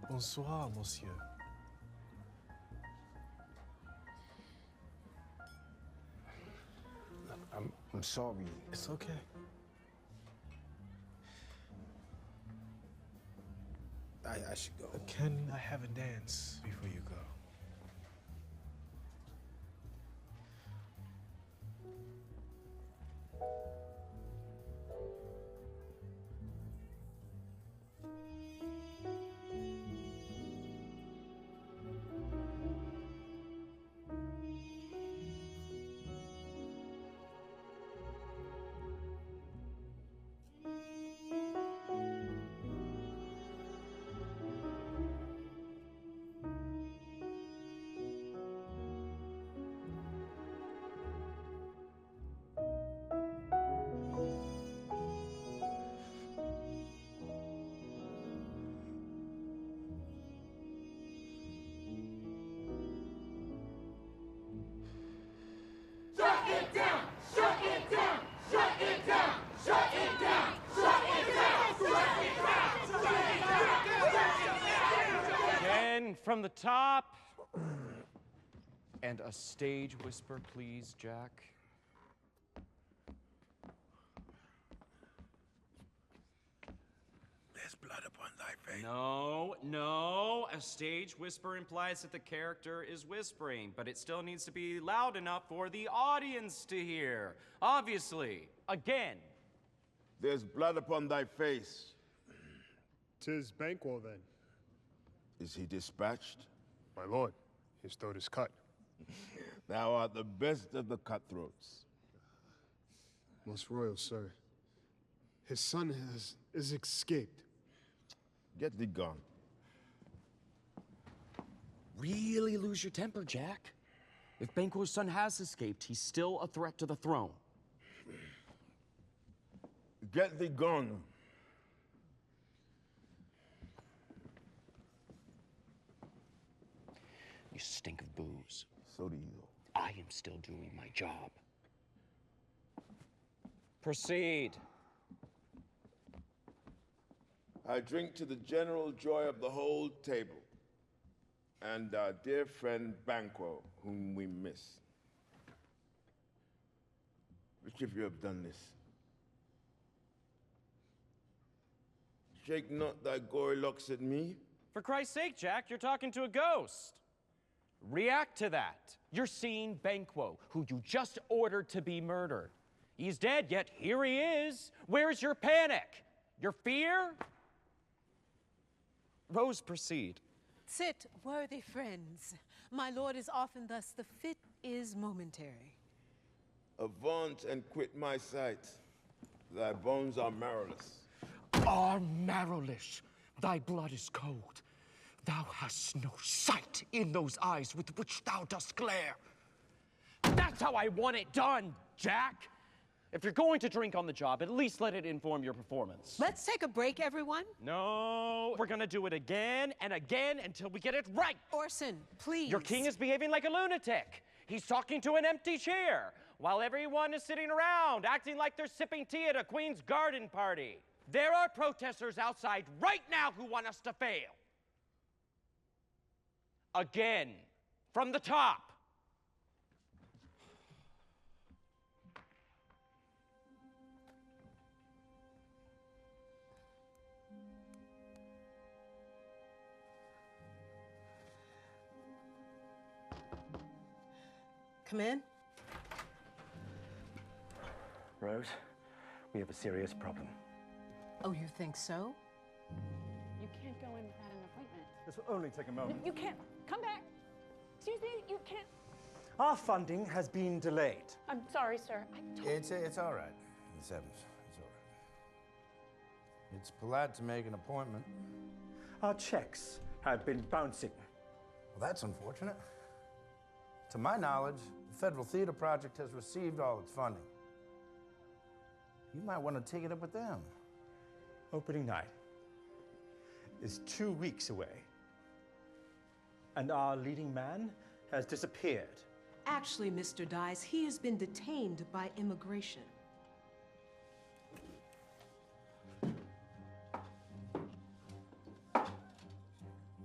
Bonsoir, monsieur. I'm sorry. It's okay. I should go. Can I have a dance before you go? From the top. And a stage whisper, please, Jack. There's blood upon thy face. No. A stage whisper implies that the character is whispering, but it still needs to be loud enough for the audience to hear. Obviously. Again. There's blood upon thy face. 'Tis Banquo, then. Is he dispatched? My lord, his throat is cut. Thou art the best of the cutthroats. Most royal, sir. His son is escaped. Get thee gone. Really lose your temper, Jack. If Banquo's son has escaped, he's still a threat to the throne. Get thee gone. You stink of booze. So do you. I am still doing my job. Proceed. I drink to the general joy of the whole table, and our dear friend Banquo, whom we miss. Which of you have done this? Shake not thy gory locks at me. For Christ's sake, Jack, you're talking to a ghost. React to that. You're seeing Banquo, who you just ordered to be murdered. He's dead, yet here he is. Where's your panic? Your fear? Rose, proceed. Sit, worthy friends. My lord is often thus, the fit is momentary. Avaunt and quit my sight. Thy bones are marrowless. Are marrowless. Thy blood is cold. Thou hast no sight in those eyes with which thou dost glare. That's how I want it done, Jack. If you're going to drink on the job, at least let it inform your performance. Let's take a break, everyone. No, we're gonna do it again and again until we get it right. Orson, please. Your king is behaving like a lunatic. He's talking to an empty chair, while everyone is sitting around, acting like they're sipping tea at a Queen's garden party. There are protesters outside right now who want us to fail. Again, from the top. Come in. Rose, we have a serious problem. Oh, you think so? You can't go in without an appointment. This will only take a moment. You can't. Come back. Excuse me, you can't. Our funding has been delayed. I'm sorry, sir. It's all right, Miss Evans. It's all right. It's polite to make an appointment. Our checks have been bouncing. Well, that's unfortunate. To my knowledge, the Federal Theater Project has received all its funding. You might want to take it up with them. Opening night is 2 weeks away, and our leading man has disappeared. Actually, Mr. Dice, he has been detained by immigration.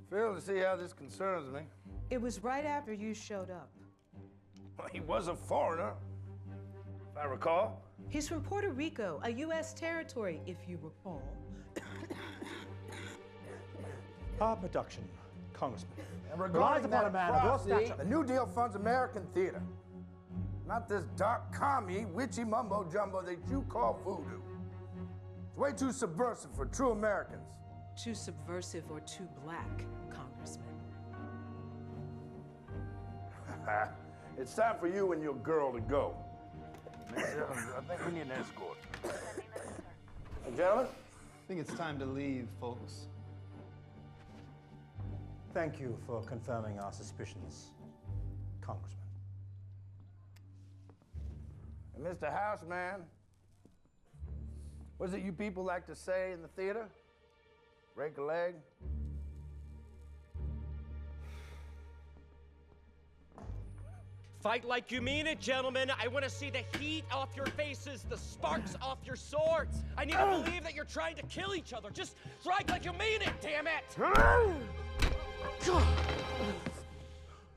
Phil, to see how this concerns me. It was right after you showed up. Well, he was a foreigner, if I recall. He's from Puerto Rico, a U.S. territory, if you recall. Our production, Congressman, And relies regarding upon that a man of your atrocity, stature. the New Deal funds American theater. Not this dark, commie, witchy mumbo-jumbo that you call voodoo. It's way too subversive for true Americans. Too subversive or too black, Congressman. It's time for you and your girl to go. Miss Evans, I think we need an escort. Hey, gentlemen? I think it's time to leave, folks. Thank you for confirming our suspicions, Congressman. And Mr. Houseman, what is it you people like to say in the theater? Break a leg? Fight like you mean it, gentlemen. I want to see the heat off your faces, the sparks off your swords. I need to believe that you're trying to kill each other. Just strike like you mean it, damn it!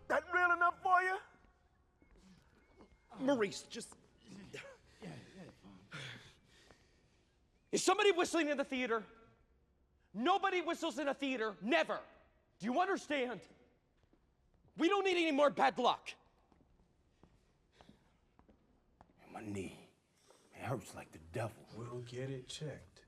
That real enough for you? Maurice, just... Is somebody whistling in the theater? Nobody whistles in a theater, never. Do you understand? We don't need any more bad luck. My knee. It hurts like the devil. We'll get it checked.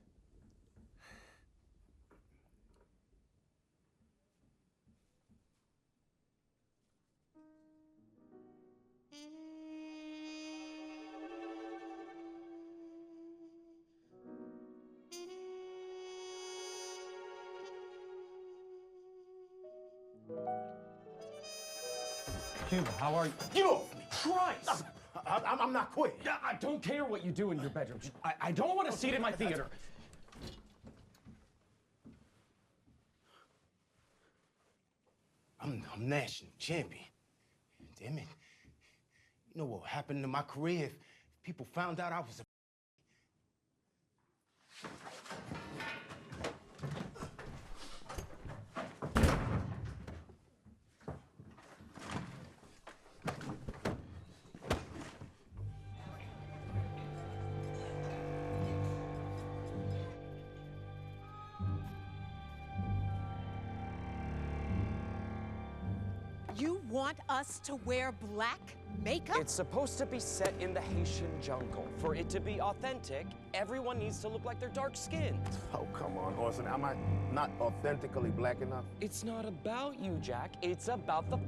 Cuba, how are you? Get off me! Christ! I'm not quitting. I don't care what you do in your bedroom. I don't want to see it in my theater. I'm national champion. Damn it. You know what happened to my career if people found out I was a... You want us to wear black makeup? It's supposed to be set in the Haitian jungle. For it to be authentic, everyone needs to look like they're dark-skinned. Oh, come on, Orson. Am I not authentically black enough? It's not about you, Jack. It's about the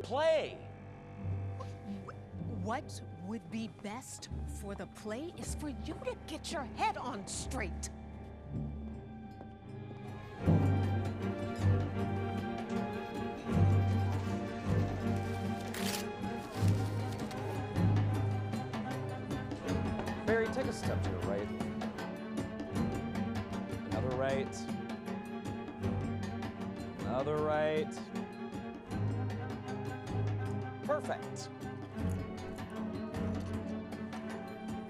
play. What would be best for the play is for you to get your head on straight. Barry, take a step to the right. Another right. Another right. Perfect.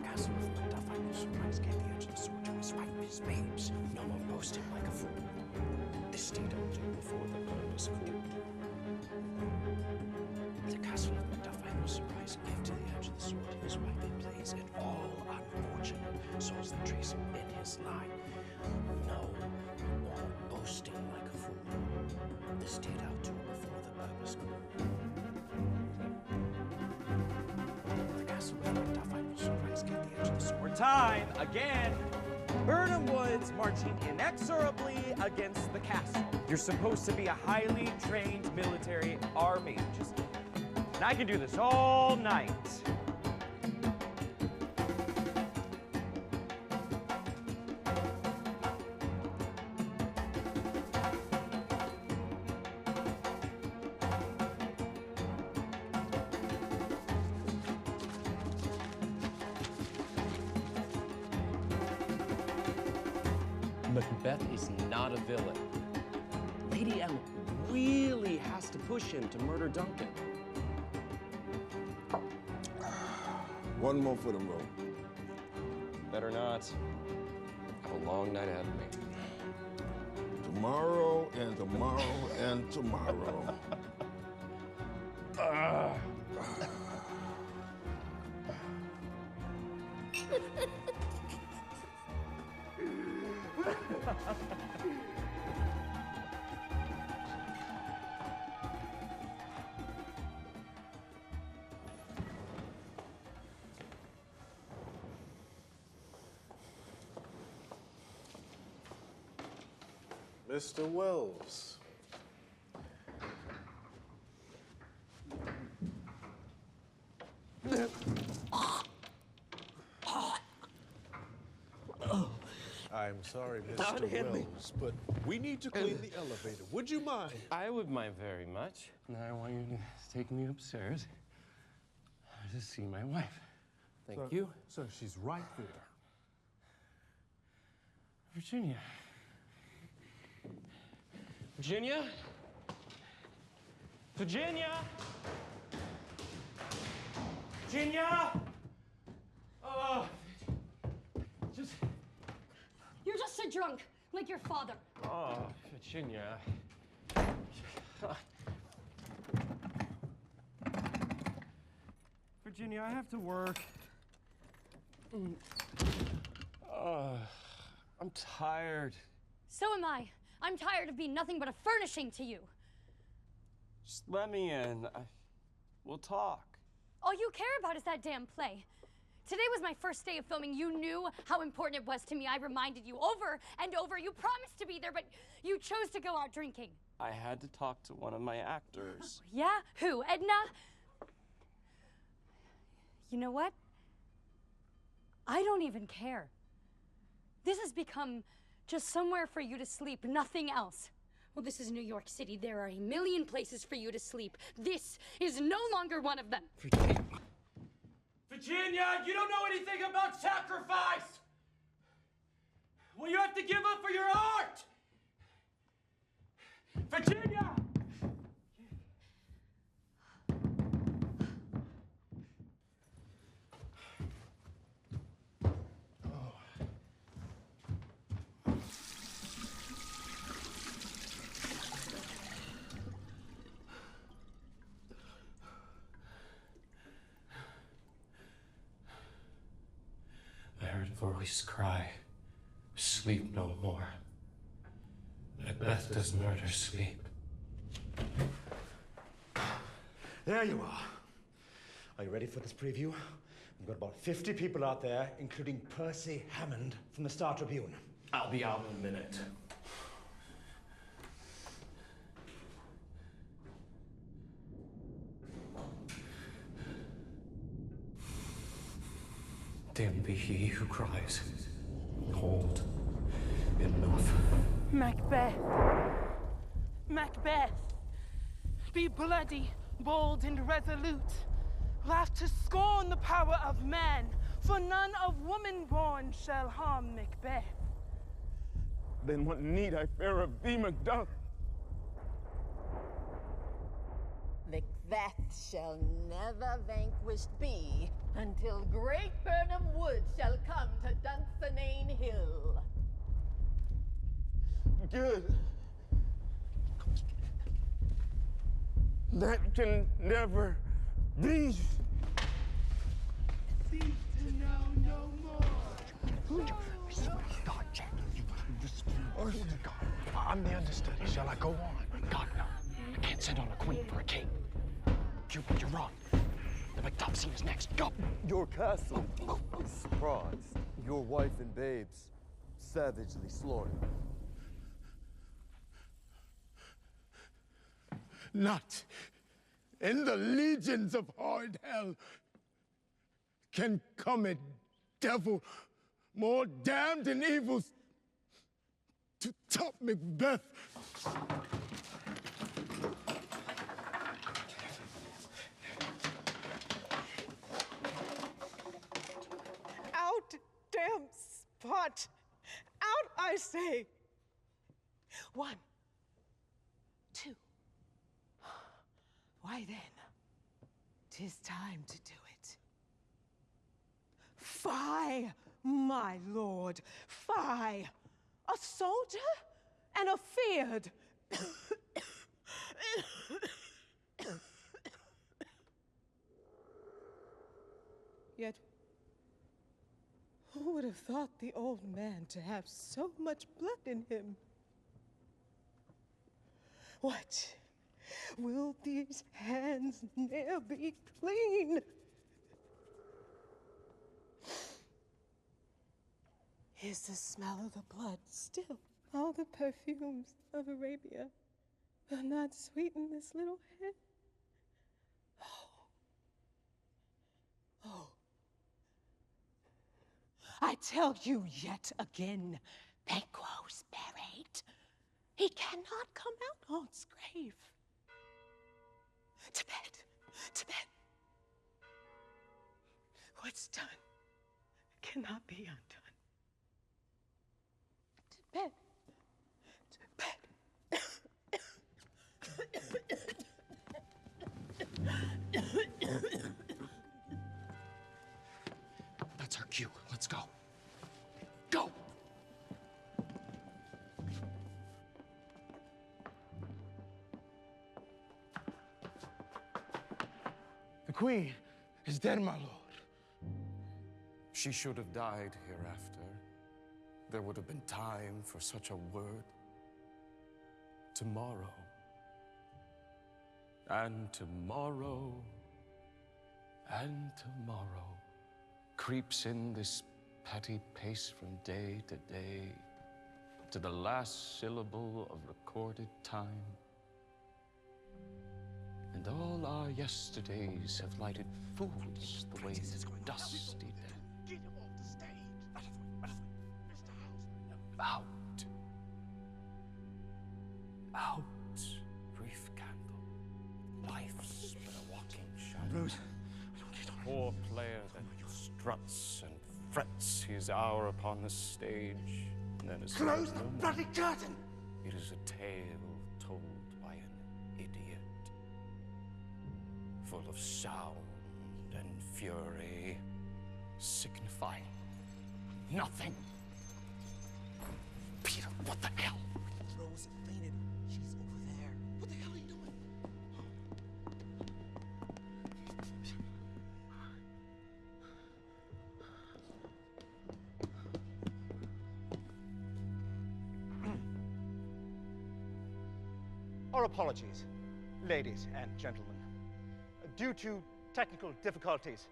Castle of Macduff, I will surprise, gave the edge of the sword to his wife, his babes. No more boasting like a fool. This deed I'll do before the purpose of good. The castle of Macduff, I will surprise, gave to the edge of the sword his wife, his babes, and all unfortunate souls that trace him in his line. No more boasting like a fool. This deed I'll do before the purpose of good. The castle of Macduff, I will surprise, gave the edge of the sword. Time again. Burnham Woods marching inexorably against the castle. You're supposed to be a highly trained military army. And I can do this all night. Macbeth is not a villain. Lady M really has to push him to murder Duncan. One more for the road. Better not. I have a long night ahead of me. Tomorrow and tomorrow and tomorrow. Mr. Wells. I'm sorry, Mr. Wells, but we need to clean the elevator. Would you mind? I would mind very much. Now I want you to take me upstairs to see my wife. Thank you. Sir, she's right there. Virginia. Virginia? Virginia? Virginia? Oh, just... You're just a drunk, like your father. Oh, Virginia. Virginia, I have to work. I'm tired. So am I. I'm tired of being nothing but a furnishing to you. Just let me in. We'll talk. All you care about is that damn play. Today was my first day of filming. You knew how important it was to me. I reminded you over and over. You promised to be there, but you chose to go out drinking. I had to talk to one of my actors. Yeah? Who? Edna? You know what? I don't even care. This has become just somewhere for you to sleep, nothing else. Well, this is New York City. There are a million places for you to sleep. This is no longer one of them. Virginia, you don't know anything about sacrifice! What you have to give up for your art! Virginia! I heard a voice cry, "Sleep no more. Macbeth does murder sleep." There you are. Are you ready for this preview? We've got about 50 people out there, including Percy Hammond from the Star Tribune. I'll be out in a minute. Damned be he who cries, "Hold, enough." Macbeth. Macbeth. Be bloody, bold, and resolute. Laugh to scorn the power of man, for none of woman born shall harm Macbeth. Then what need I fear of thee, Macduff? Macbeth shall never vanquished be until great Birnam Wood shall come to Dunsinane Hill. Good. That can never be. Seek to know no more. God, Jack, you God, I'm the understudy. Shall I go on? God, no. I can't send on a queen for a king. You're wrong. The Macduff scene is next. Go! Your castle is surprised. Your wife and babes savagely slaughtered. Not in the legions of hard hell can come a devil more damned and evil to top Macbeth. Out, damn spot! Out, I say! 1, 2. Why then, 'tis time to do it. Fie, my lord, fie! A soldier and a feared. Yet, who would have thought the old man to have so much blood in him? What? Will these hands ne'er be clean? Is the smell of the blood still? All the perfumes of Arabia will not sweeten this little head. Oh. I tell you yet again, Banquo's buried. He cannot come out on his grave. To bed, to bed. What's done cannot be undone. To bed, to bed. That's our cue. Let's go. Go! The Queen is dead, my lord. She should have died hereafter. There would have been time for such a word. Tomorrow. And tomorrow. And tomorrow creeps in this petty pace from day to day, to the last syllable of recorded time. And all our yesterdays have lighted fools the way that dusty dead. Get him off the stage. Out. Out, brief candle. Life's but a walking shadow. Rose, Poor player that struts and frets his hour upon the stage, and then is close the bloody curtain! It is a tale told by an idiot, full of sound and fury, signifying nothing. Peter, what the hell? Rose fainted. She's over there. What the hell are you doing? Our apologies, ladies and gentlemen. Due to technical difficulties,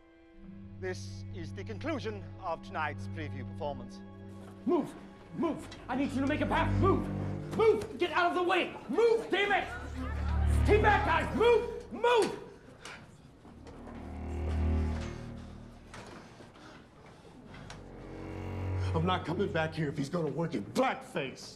this is the conclusion of tonight's preview performance. Move! Move! I need you to make a path! Move! Move! Get out of the way! Move, damn it! Stay back, guys! Move! Move! I'm not coming back here if he's gonna work in blackface.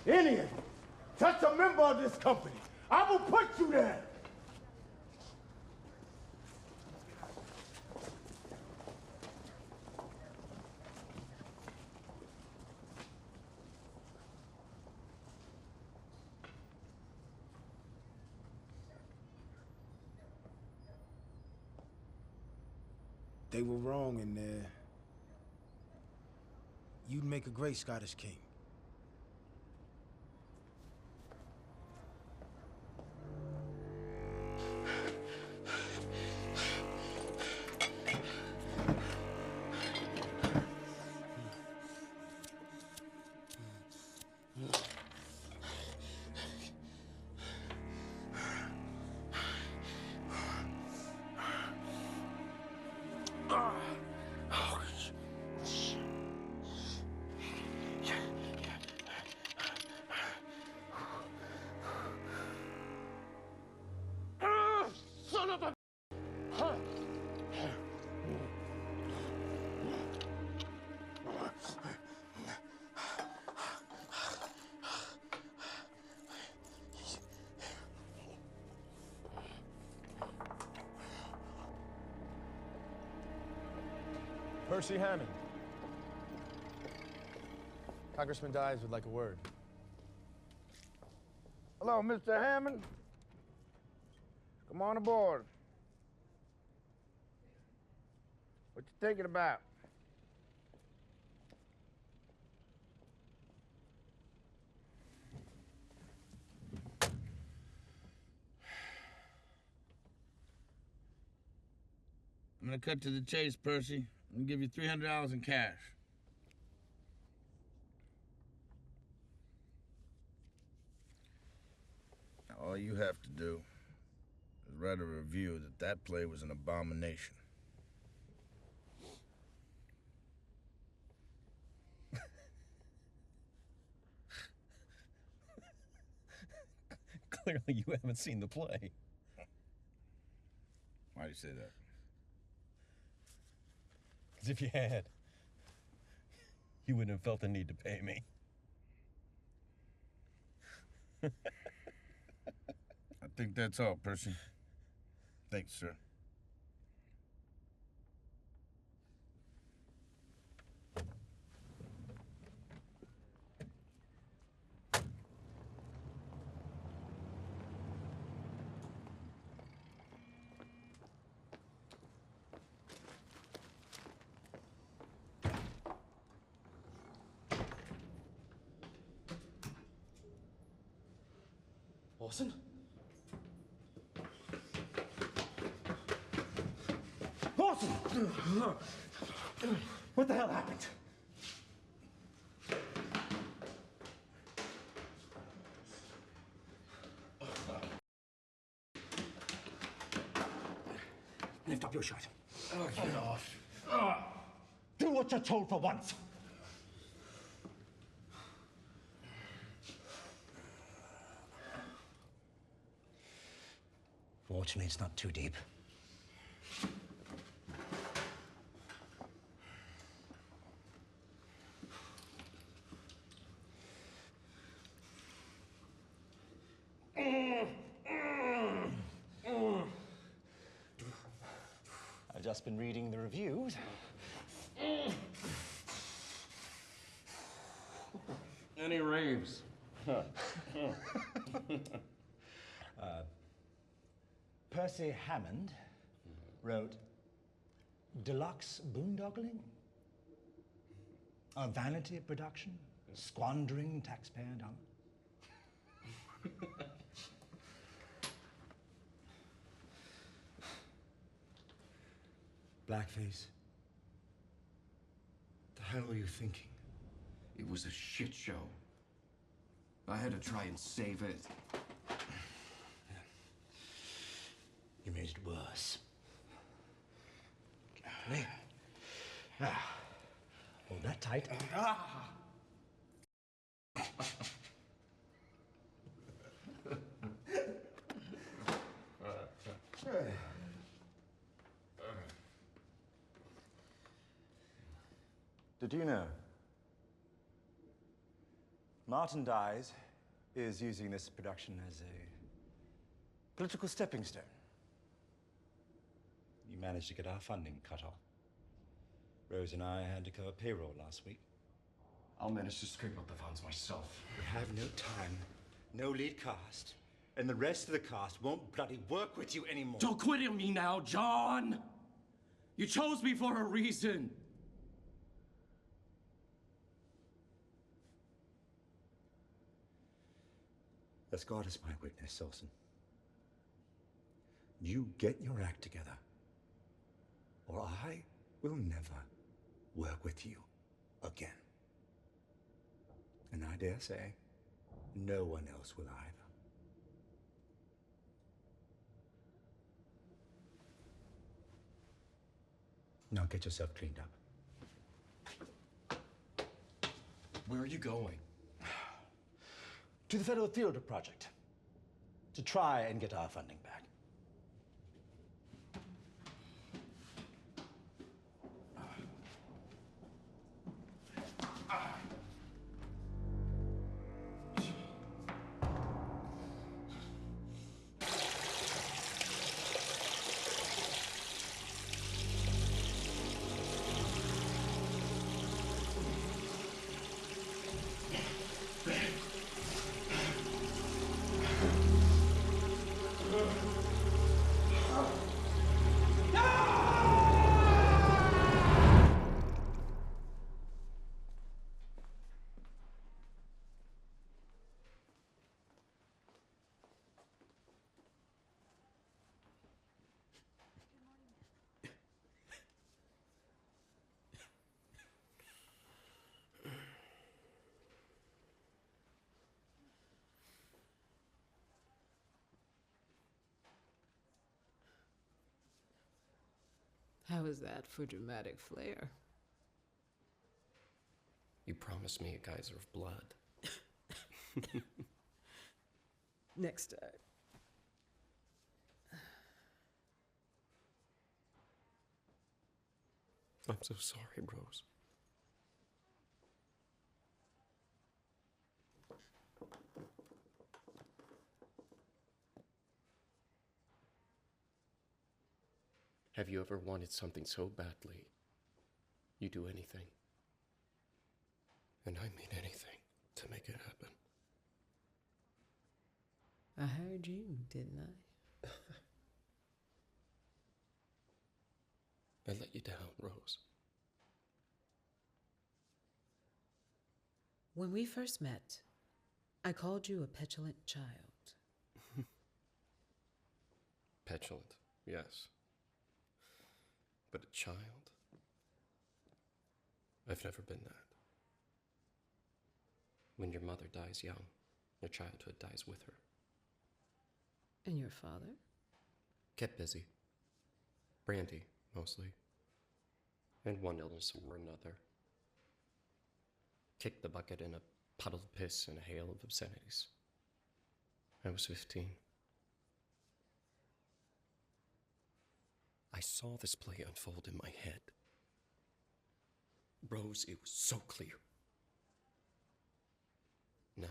Indian, touch a member of this company. I will put you there. They were wrong in there. You'd make a great Scottish king. Son of a... Percy Hammond. Congressman Dyes would like a word. Hello, Mr. Hammond. Come on aboard. What you thinking about? I'm gonna cut to the chase, Percy. I'm gonna give you $300 in cash. Now, all you have to do is write a review that play was an abomination. Clearly, you haven't seen the play. Why do you say that? Because if you had, you wouldn't have felt the need to pay me. I think that's all, Percy. Thanks, sir. Orson? Orson! What the hell happened? Lift up your shirt. Oh, get off. what you're told for once. Fortunately, it's not too deep. I've just been reading the reviews. Any raves? Percy Hammond wrote Deluxe Boondoggling? A vanity production? Squandering taxpayer dollar? Blackface. The hell were you thinking? It was a shit show. I had to try and save it. You made it worse. Carefully. Hold that tight. Did you know? Martin Dies is using this production as a political stepping stone. You managed to get our funding cut off. Rose and I had to cover payroll last week. I'll manage to scrape up the funds myself. We have no time, no lead cast, and the rest of the cast won't bloody work with you anymore. Don't quit on me now, John! You chose me for a reason! As God is my witness, Orson. You get your act together, or I will never work with you again. And I dare say, no one else will either. Now get yourself cleaned up. Where are you going? To the Federal Theater Project, to try and get our funding back. How is that for dramatic flair? You promised me a geyser of blood. Next time. I'm so sorry, Rose. Have you ever wanted something so badly, you do anything? And I mean anything to make it happen. I heard you, didn't I? I let you down, Rose. When we first met, I called you a petulant child. Petulant, yes. But a child? I've never been that. When your mother dies young, your childhood dies with her. And your father? Kept busy. Brandy, mostly. And one illness or another. Kicked the bucket in a puddle of piss and a hail of obscenities. I was 15. I saw this play unfold in my head. Rose, it was so clear. Now,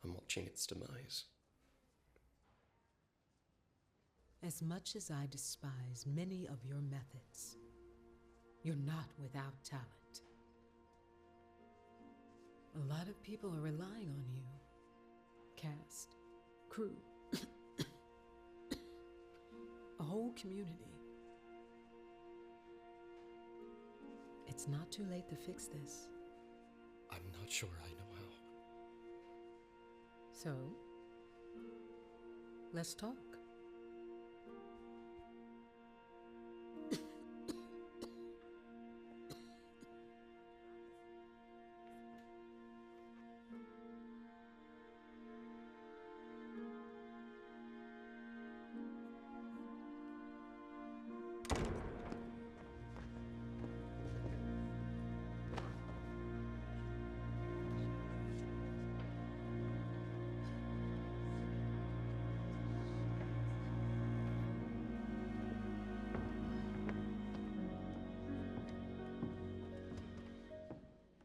I'm watching its demise. As much as I despise many of your methods, you're not without talent. A lot of people are relying on you. Cast, crew, a whole community. It's not too late to fix this. I'm not sure I know how. So, let's talk.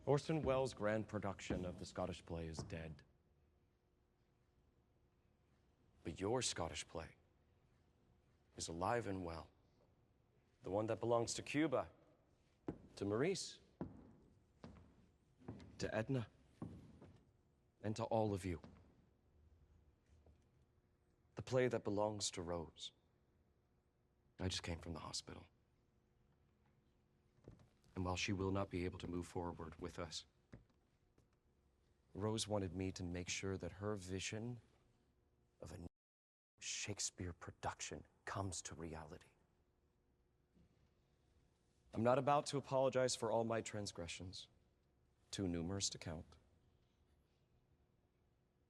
Orson Welles' grand production of the Scottish play is dead. But your Scottish play is alive and well. The one that belongs to Cuba, to Maurice, to Edna, and to all of you. The play that belongs to Rose. I just came from the hospital. And while she will not be able to move forward with us, Rose wanted me to make sure that her vision of a new Shakespeare production comes to reality. I'm not about to apologize for all my transgressions, too numerous to count.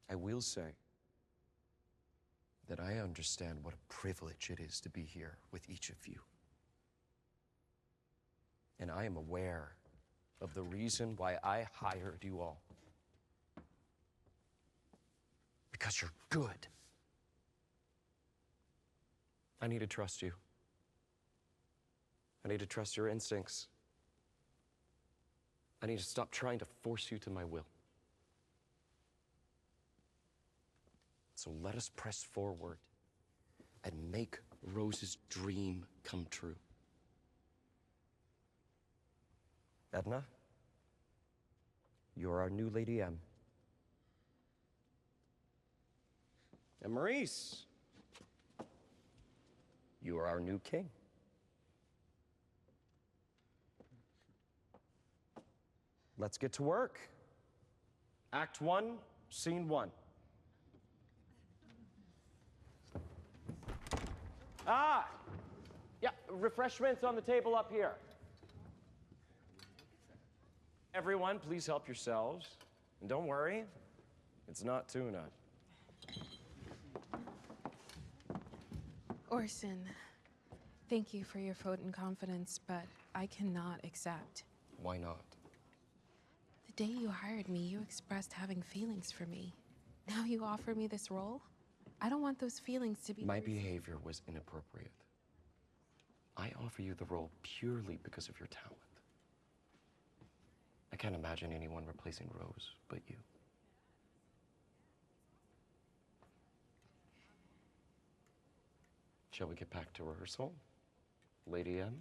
I will say that I understand what a privilege it is to be here with each of you. And I am aware of the reason why I hired you all. Because you're good. I need to trust you. I need to trust your instincts. I need to stop trying to force you to my will. So let us press forward and make Rose's dream come true. Edna, you're our new Lady M. And Maurice, you are our new king. Let's get to work. Act 1, Scene 1. Yeah, refreshments on the table up here. Everyone, please help yourselves. And don't worry, it's not tuna. Orson, thank you for your vote and confidence, but I cannot accept. Why not? The day you hired me, you expressed having feelings for me. Now you offer me this role? I don't want those feelings to be— My behavior was inappropriate. I offer you the role purely because of your talent. I can't imagine anyone replacing Rose but you. Shall we get back to rehearsal? Lady M?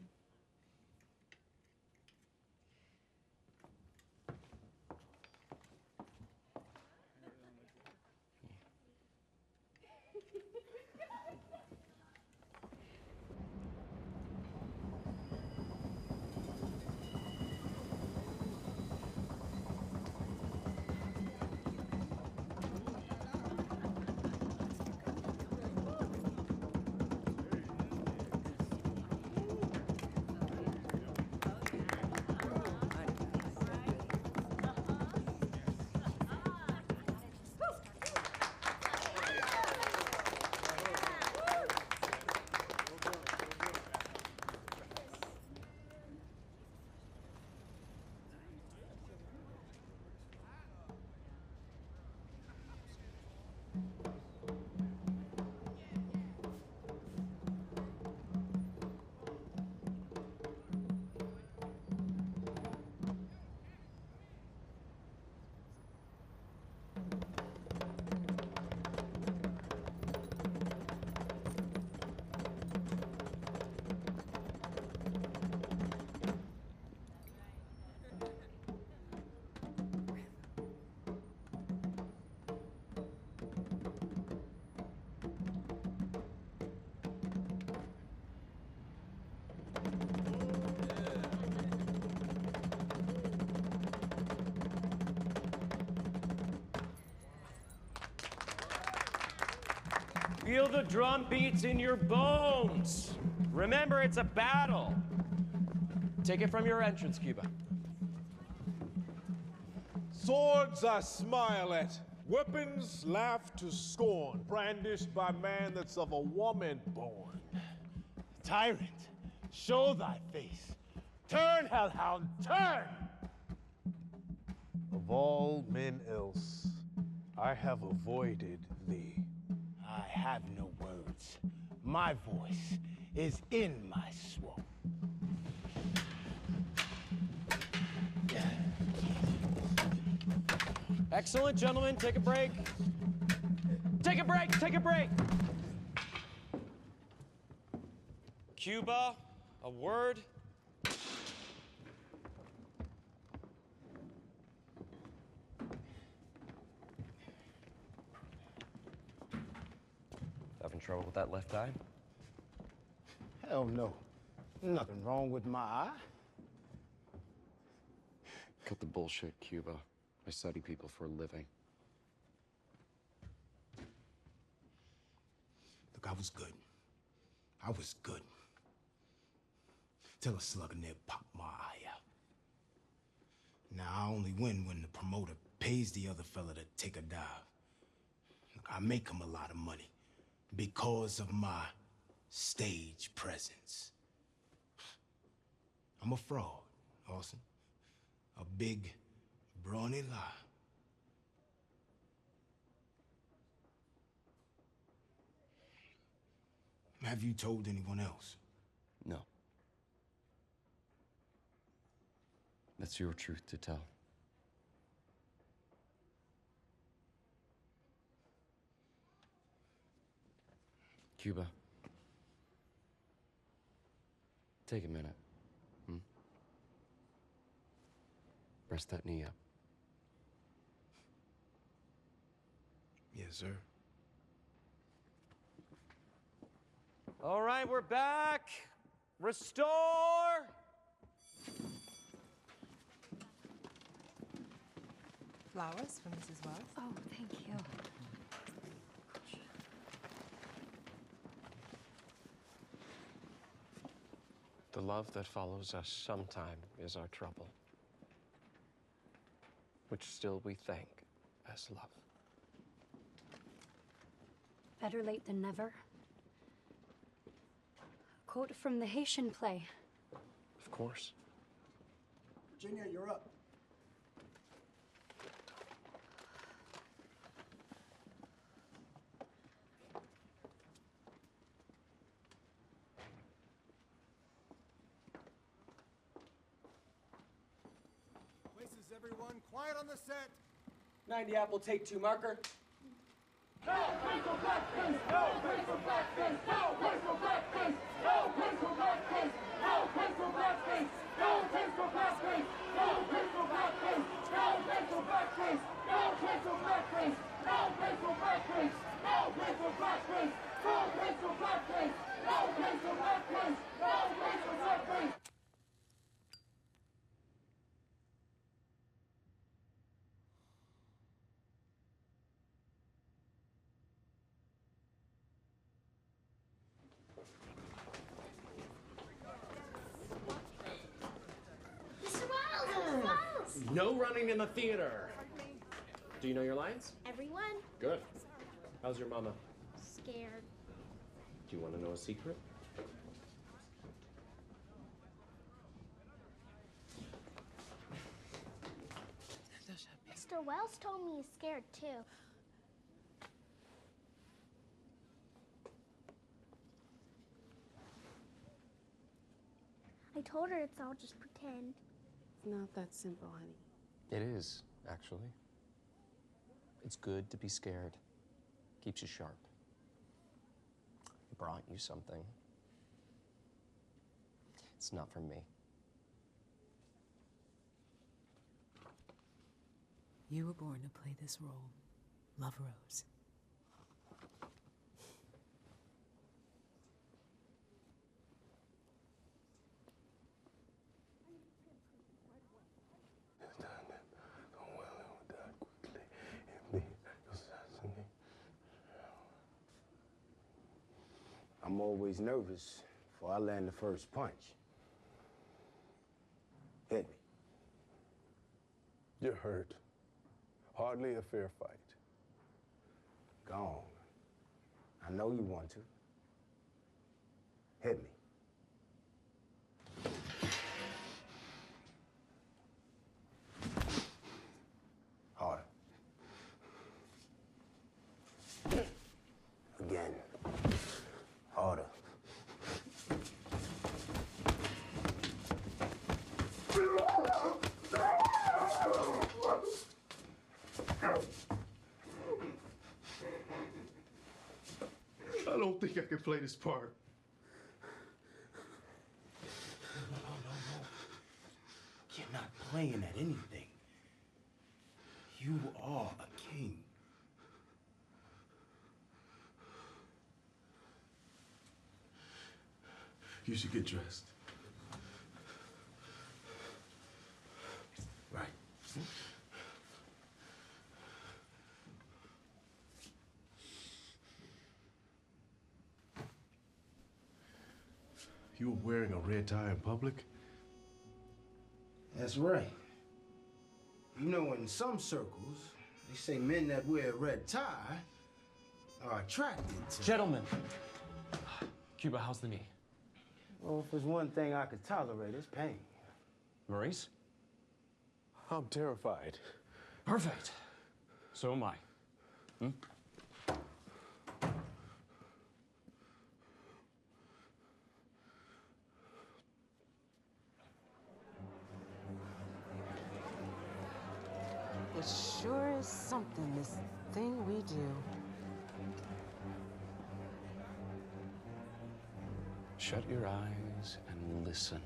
Feel the drum beats in your bones. Remember, it's a battle. Take it from your entrance, Cuba. Swords I smile at, weapons laugh to scorn, brandished by man that's of a woman born. Tyrant, show thy face. Turn, hellhound, turn! Of all men else, I have avoided thee. I have no words. My voice is in my swamp. Excellent, gentlemen. Take a break. Take a break. Take a break. Cuba, a word. Having trouble with that left eye? Hell no. Nothing wrong with my eye. Cut the bullshit, Cuba. I study people for a living. Look, I was good. I was good. Till a slug in there popped my eye out. Now, I only win when the promoter pays the other fella to take a dive. Look, I make him a lot of money because of my stage presence. I'm a fraud, Orson. A big, brawny lie. Have you told anyone else? No. That's your truth to tell. Cuba. Take a minute. Rest that knee up. Yes, sir. All right, we're back. Restore. Flowers for Mrs. Wells. Oh, thank you. The love that follows us sometime is our trouble, which still we thank as love. Better late than never. A quote from the Haitian play. Of course. Virginia, you're up. Places, everyone. Quiet on the set. 90 Apple, take 2 marker. No place for blackface! No place for blackface! No place for blackface! No place for blackface! No place for blackface! No place for blackface! No place for blackface! No place for blackface! No place for blackface! No place for blackface! No place for blackface! No place for blackface! No place for blackface! No place for blackface! No running in the theater. Do you know your lines? Everyone? Good. How's your mama? Scared. Do you want to know a secret? Mr. Wells told me he's scared too. I told her it's all just pretend. It's not that simple, honey. It is, actually. It's good to be scared. Keeps you sharp. I brought you something. It's not from me. You were born to play this role, Love Rose. I'm always nervous before I land the first punch. Hit me. You're hurt. Hardly a fair fight. Gone. I know you want to. Hit me. Harder. Again. Harder. I don't think I can play this part. No. You're not playing at anything. You are a king. You should get dressed. Right. You were wearing a red tie in public? That's right. You know, in some circles, they say men that wear a red tie are attracted to... Gentlemen. Cuba, how's the knee? Well, if there's one thing I could tolerate, it's pain. Maurice? I'm terrified. Perfect. So am I. Hmm? It sure is something, this thing we do. Shut your eyes and listen.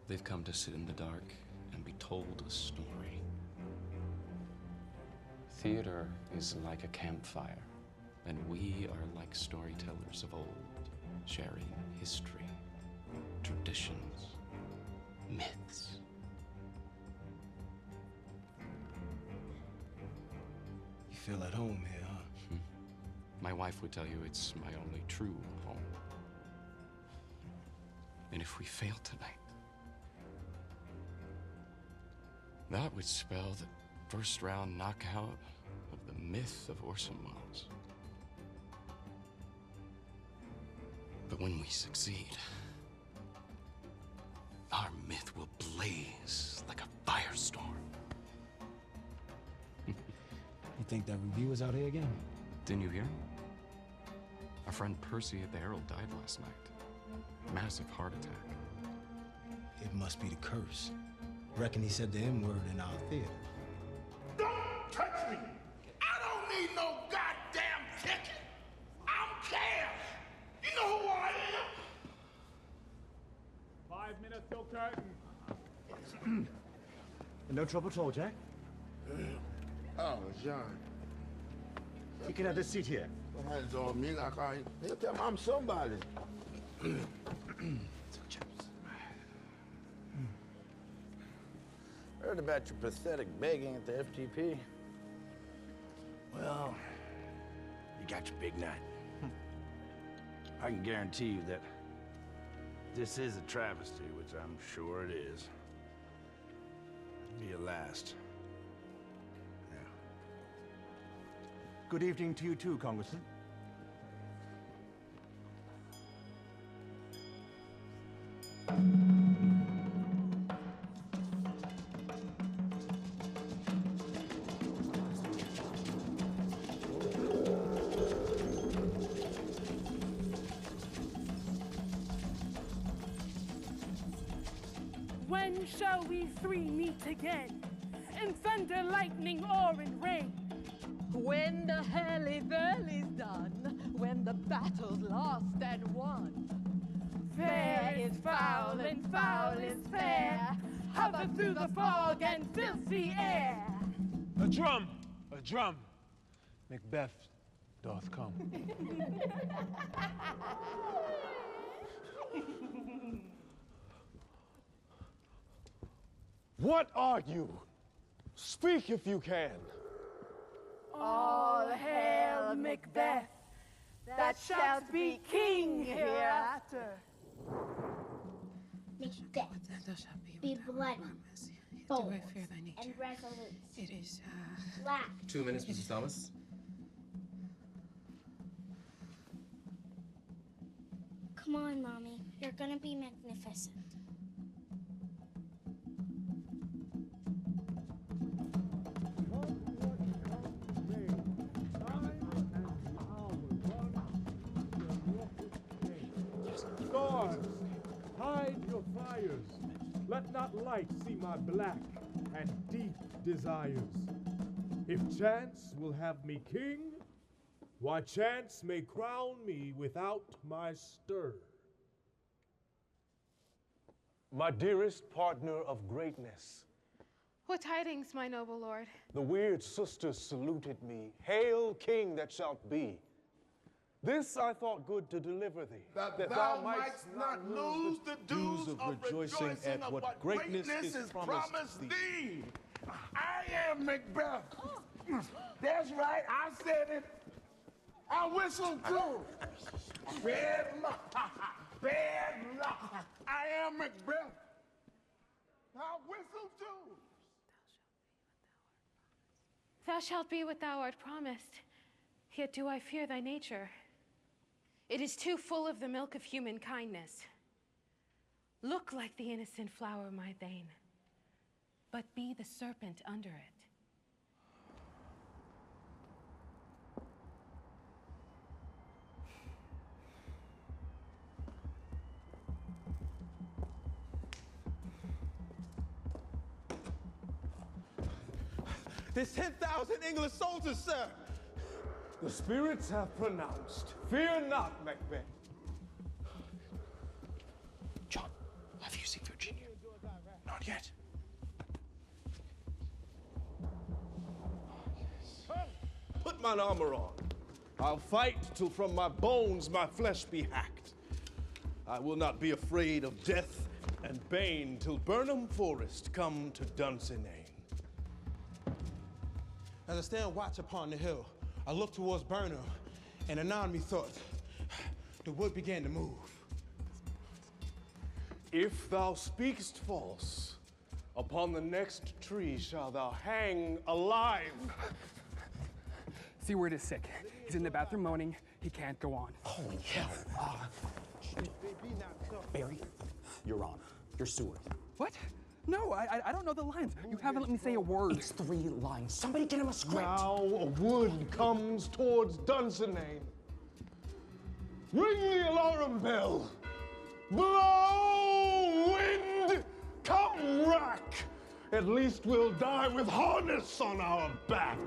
They've come to sit in the dark and be told a story. Theater is like a campfire, and we are like storytellers of old, sharing history, traditions, myths. You feel at home here, huh? My wife would tell you it's my only true home. And if we fail tonight, that would spell the first round knockout of the myth of Orson Welles. But when we succeed, our myth will blaze like a firestorm. You think that reviewer's out here again? Didn't you hear? Our friend Percy at the Herald died last night. Massive heart attack. It must be the curse. Reckon he said the N-word in our theater. Don't touch me! I don't need no goddamn ticket! I'm Cash! You know who I am? 5 minutes till curtain. No trouble at all, Jack? Oh, John. You can have this seat here. Put hands on me like I'm somebody. Heard about your pathetic begging at the FTP. Well, you got your big night. I can guarantee you that this is a travesty, which I'm sure it is. It'll be your last. Good evening to you too, Congressman. When shall we three meet again? In thunder, lightning, or in rain? When the hurly-burly's done, when the battle's lost and won. Fair is foul and foul is fair. Hover through the fog and filthy air. A drum, a drum. Macbeth doth come. What are you? Speak if you can. All hail Macbeth, that shalt be king hereafter. Macbeth, be bloody, bold, and resolute. It is, Black. 2 minutes, Mrs. Thomas. Come on, Mommy. You're gonna be magnificent. Stars, hide your fires. Let not light see my black and deep desires. If chance will have me king, why chance may crown me without my stir. My dearest partner of greatness, What tidings, my noble lord? the weird sisters saluted me. Hail, king that shalt be. This I thought good to deliver thee, That thou mightst not lose the dues of rejoicing at what greatness is promised thee. I am Macbeth. That's right, I said it. I whistled too. Bad luck. Bad luck. I am Macbeth. I whistled too. Thou shalt be what thou art promised, yet do I fear thy nature. It is too full of the milk of human kindness. Look like the innocent flower, my Thane, but be the serpent under it. There's 10,000 English soldiers, sir. The spirits have pronounced. Fear not, Macbeth. John, have you seen Virginia? Not yet. Put mine armor on. I'll fight till from my bones my flesh be hacked. I will not be afraid of death and bane till Burnham Forest come to Dunsinane. As I stand watch upon the hill, I look towards Burnham, and anon methought the wood began to move. If thou speakest false, upon the next tree shalt thou hang alive. Seaward is sick. He's in the bathroom moaning. He can't go on. Holy hell. Barry, you're on. You're Seward. What? No, I don't know the lines. You haven't let me say a word. It's 3 lines. Somebody get him a script. Now a wood comes towards Dunsinane. Ring the alarm bell. Blow, wind, come rack. At least we'll die with harness on our back.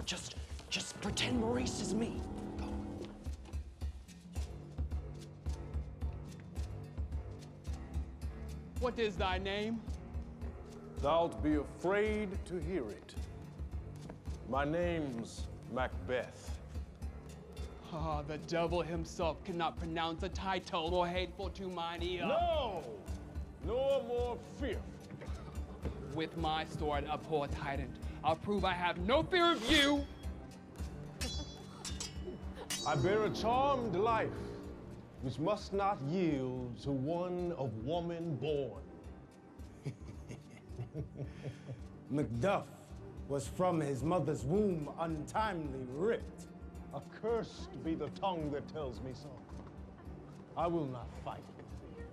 Just pretend Maurice is me. What is thy name? Thou'lt be afraid to hear it. My name's Macbeth. Ah, the devil himself cannot pronounce a title more hateful to mine ear. No, nor more fearful. With my sword, a poor tyrant, I'll prove I have no fear of you. I bear a charmed life, which must not yield to one of woman born. Macduff was from his mother's womb untimely ripped. Accursed be the tongue that tells me so. I will not fight with thee.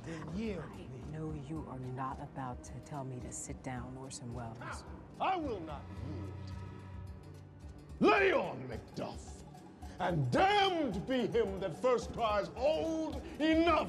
Then yield me. I know you are not about to tell me to sit down, Orson Welles. I will not yield. Lay on, Macduff, and damned be him that first cries, hold enough.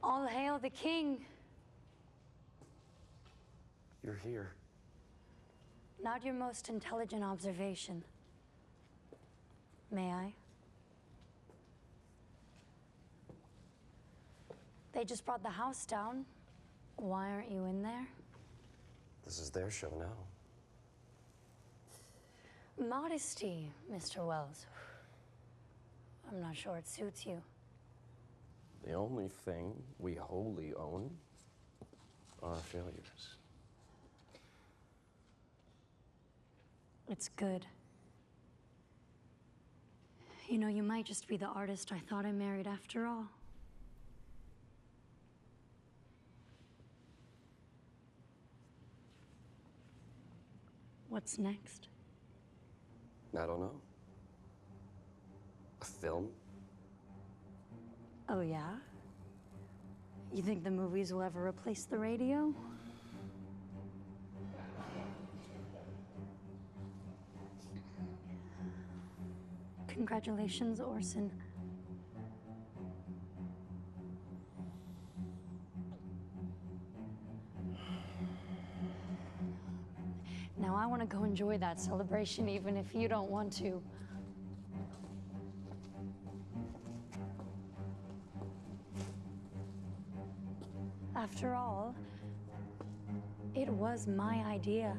All hail the king. You're here. Not your most intelligent observation. May I? They just brought the house down. Why aren't you in there? This is their show now. Modesty, Mr. Wells. I'm not sure it suits you. The only thing we wholly own are our failures. It's good. You know, you might just be the artist I thought I married after all. What's next? I don't know. A film? Oh, yeah? You think the movies will ever replace the radio? Congratulations, Orson. Now I want to go enjoy that celebration even if you don't want to. After all, it was my idea.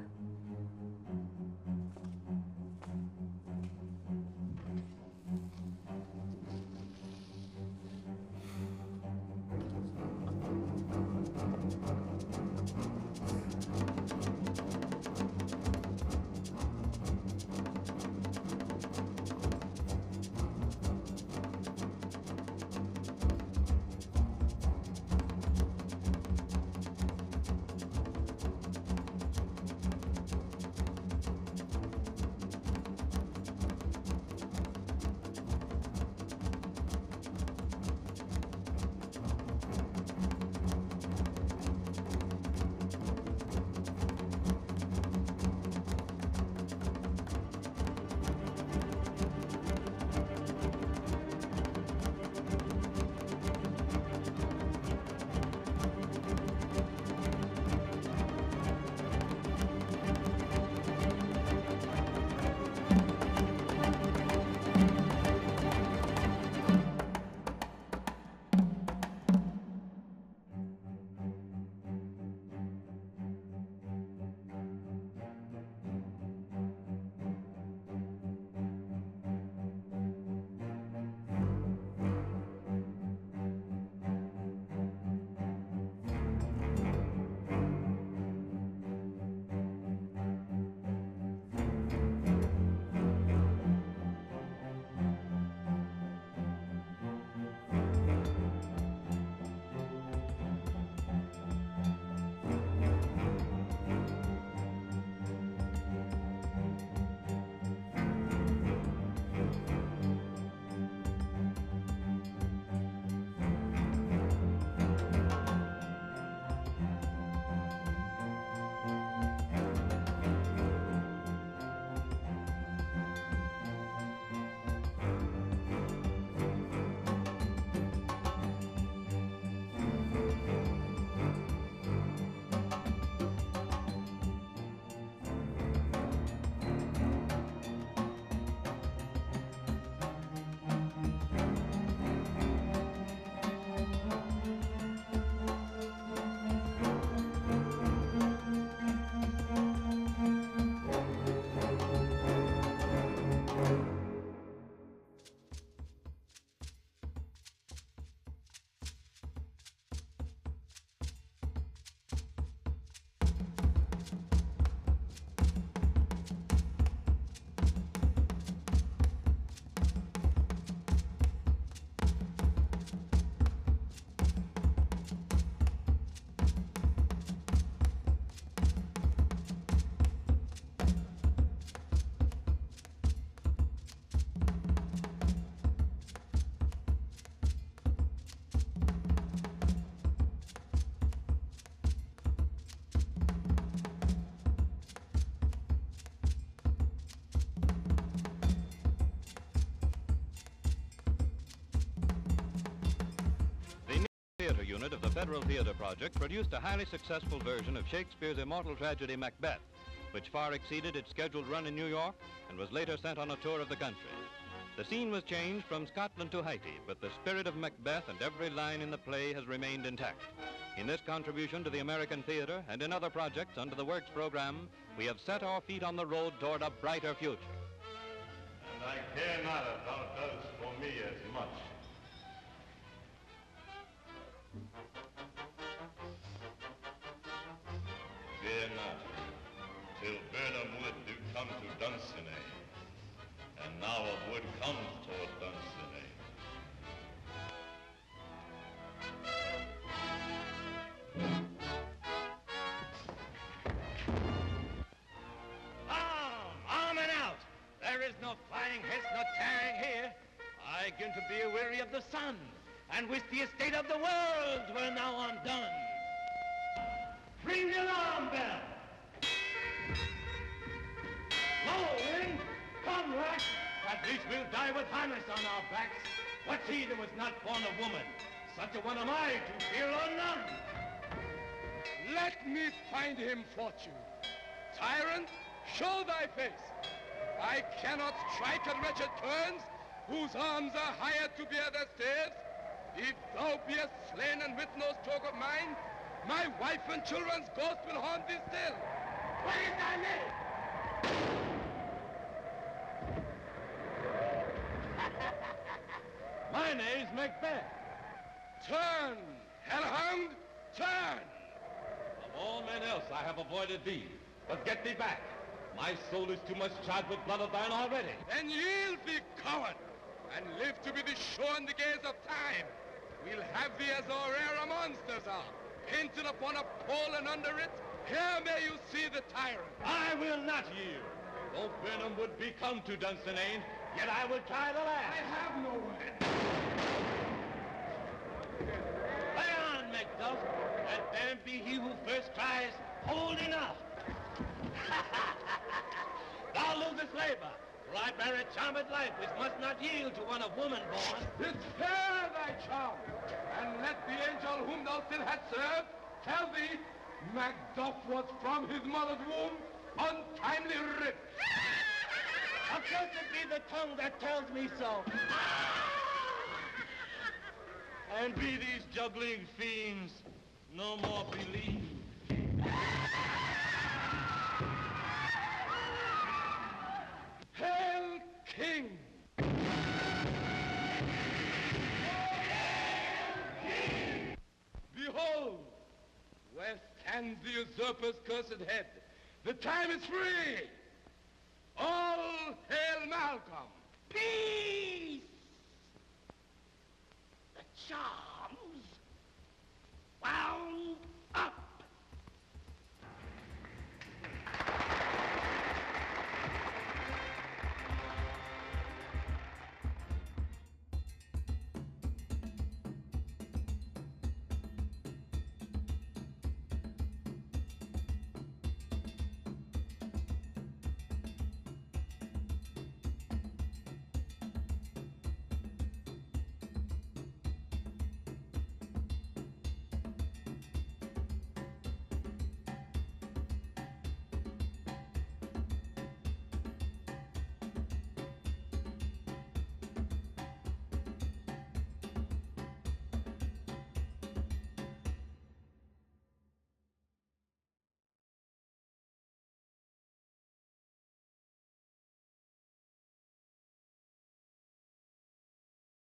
unit of the Federal Theater Project produced a highly successful version of Shakespeare's immortal tragedy Macbeth, which far exceeded its scheduled run in New York and was later sent on a tour of the country. The scene was changed from Scotland to Haiti, but the spirit of Macbeth and every line in the play has remained intact. In this contribution to the American theater and in other projects under the Works program, we have set our feet on the road toward a brighter future. And I care not if thou dost for me as much. Fear not, till Burnham Wood do come to Dunsinane, and now a wood comes toward Dunsinane. Arm and out! There is no flying hiss, no tearing here. I begin to be weary of the sun, and wish the estate of the world were now undone. Ring the alarm bell! Low, come, Rack! At least we'll die with harness on our backs. What's he that was not born of woman? Such a one am I, to fear or none. Let me find him fortune. Tyrant, show thy face. I cannot strike at wretched turns, whose arms are hired to bear their staves. If thou beest slain and with no stroke of mine, my wife and children's ghost will haunt thee still. What is thy name? My name's Macbeth. Turn, hellhound, turn! Of all men else I have avoided thee, but get thee back. My soul is too much charged with blood of thine already. Then yield thee, coward, and live to be the show and the gaze of time. We'll have thee as our rare monsters are, painted upon a pole, and under it, here may you see the tyrant. I will not yield. Though Burnham would be come to Dunsinane, yet I will try the last. I have no word. Play on, Macduff, and there be he who first cries, hold enough. Thou losest labor, for I bear a charmed life which must not yield to one of woman born. Despair thy charm, and let the angel whom thou still hast served tell thee Macduff was from his mother's womb untimely ripped. Accursed be the tongue that tells me so. And be these juggling fiends no more believed. Hail, King! Behold, where stands the usurper's cursed head. The time is free! All hail Malcolm! Peace! The charge!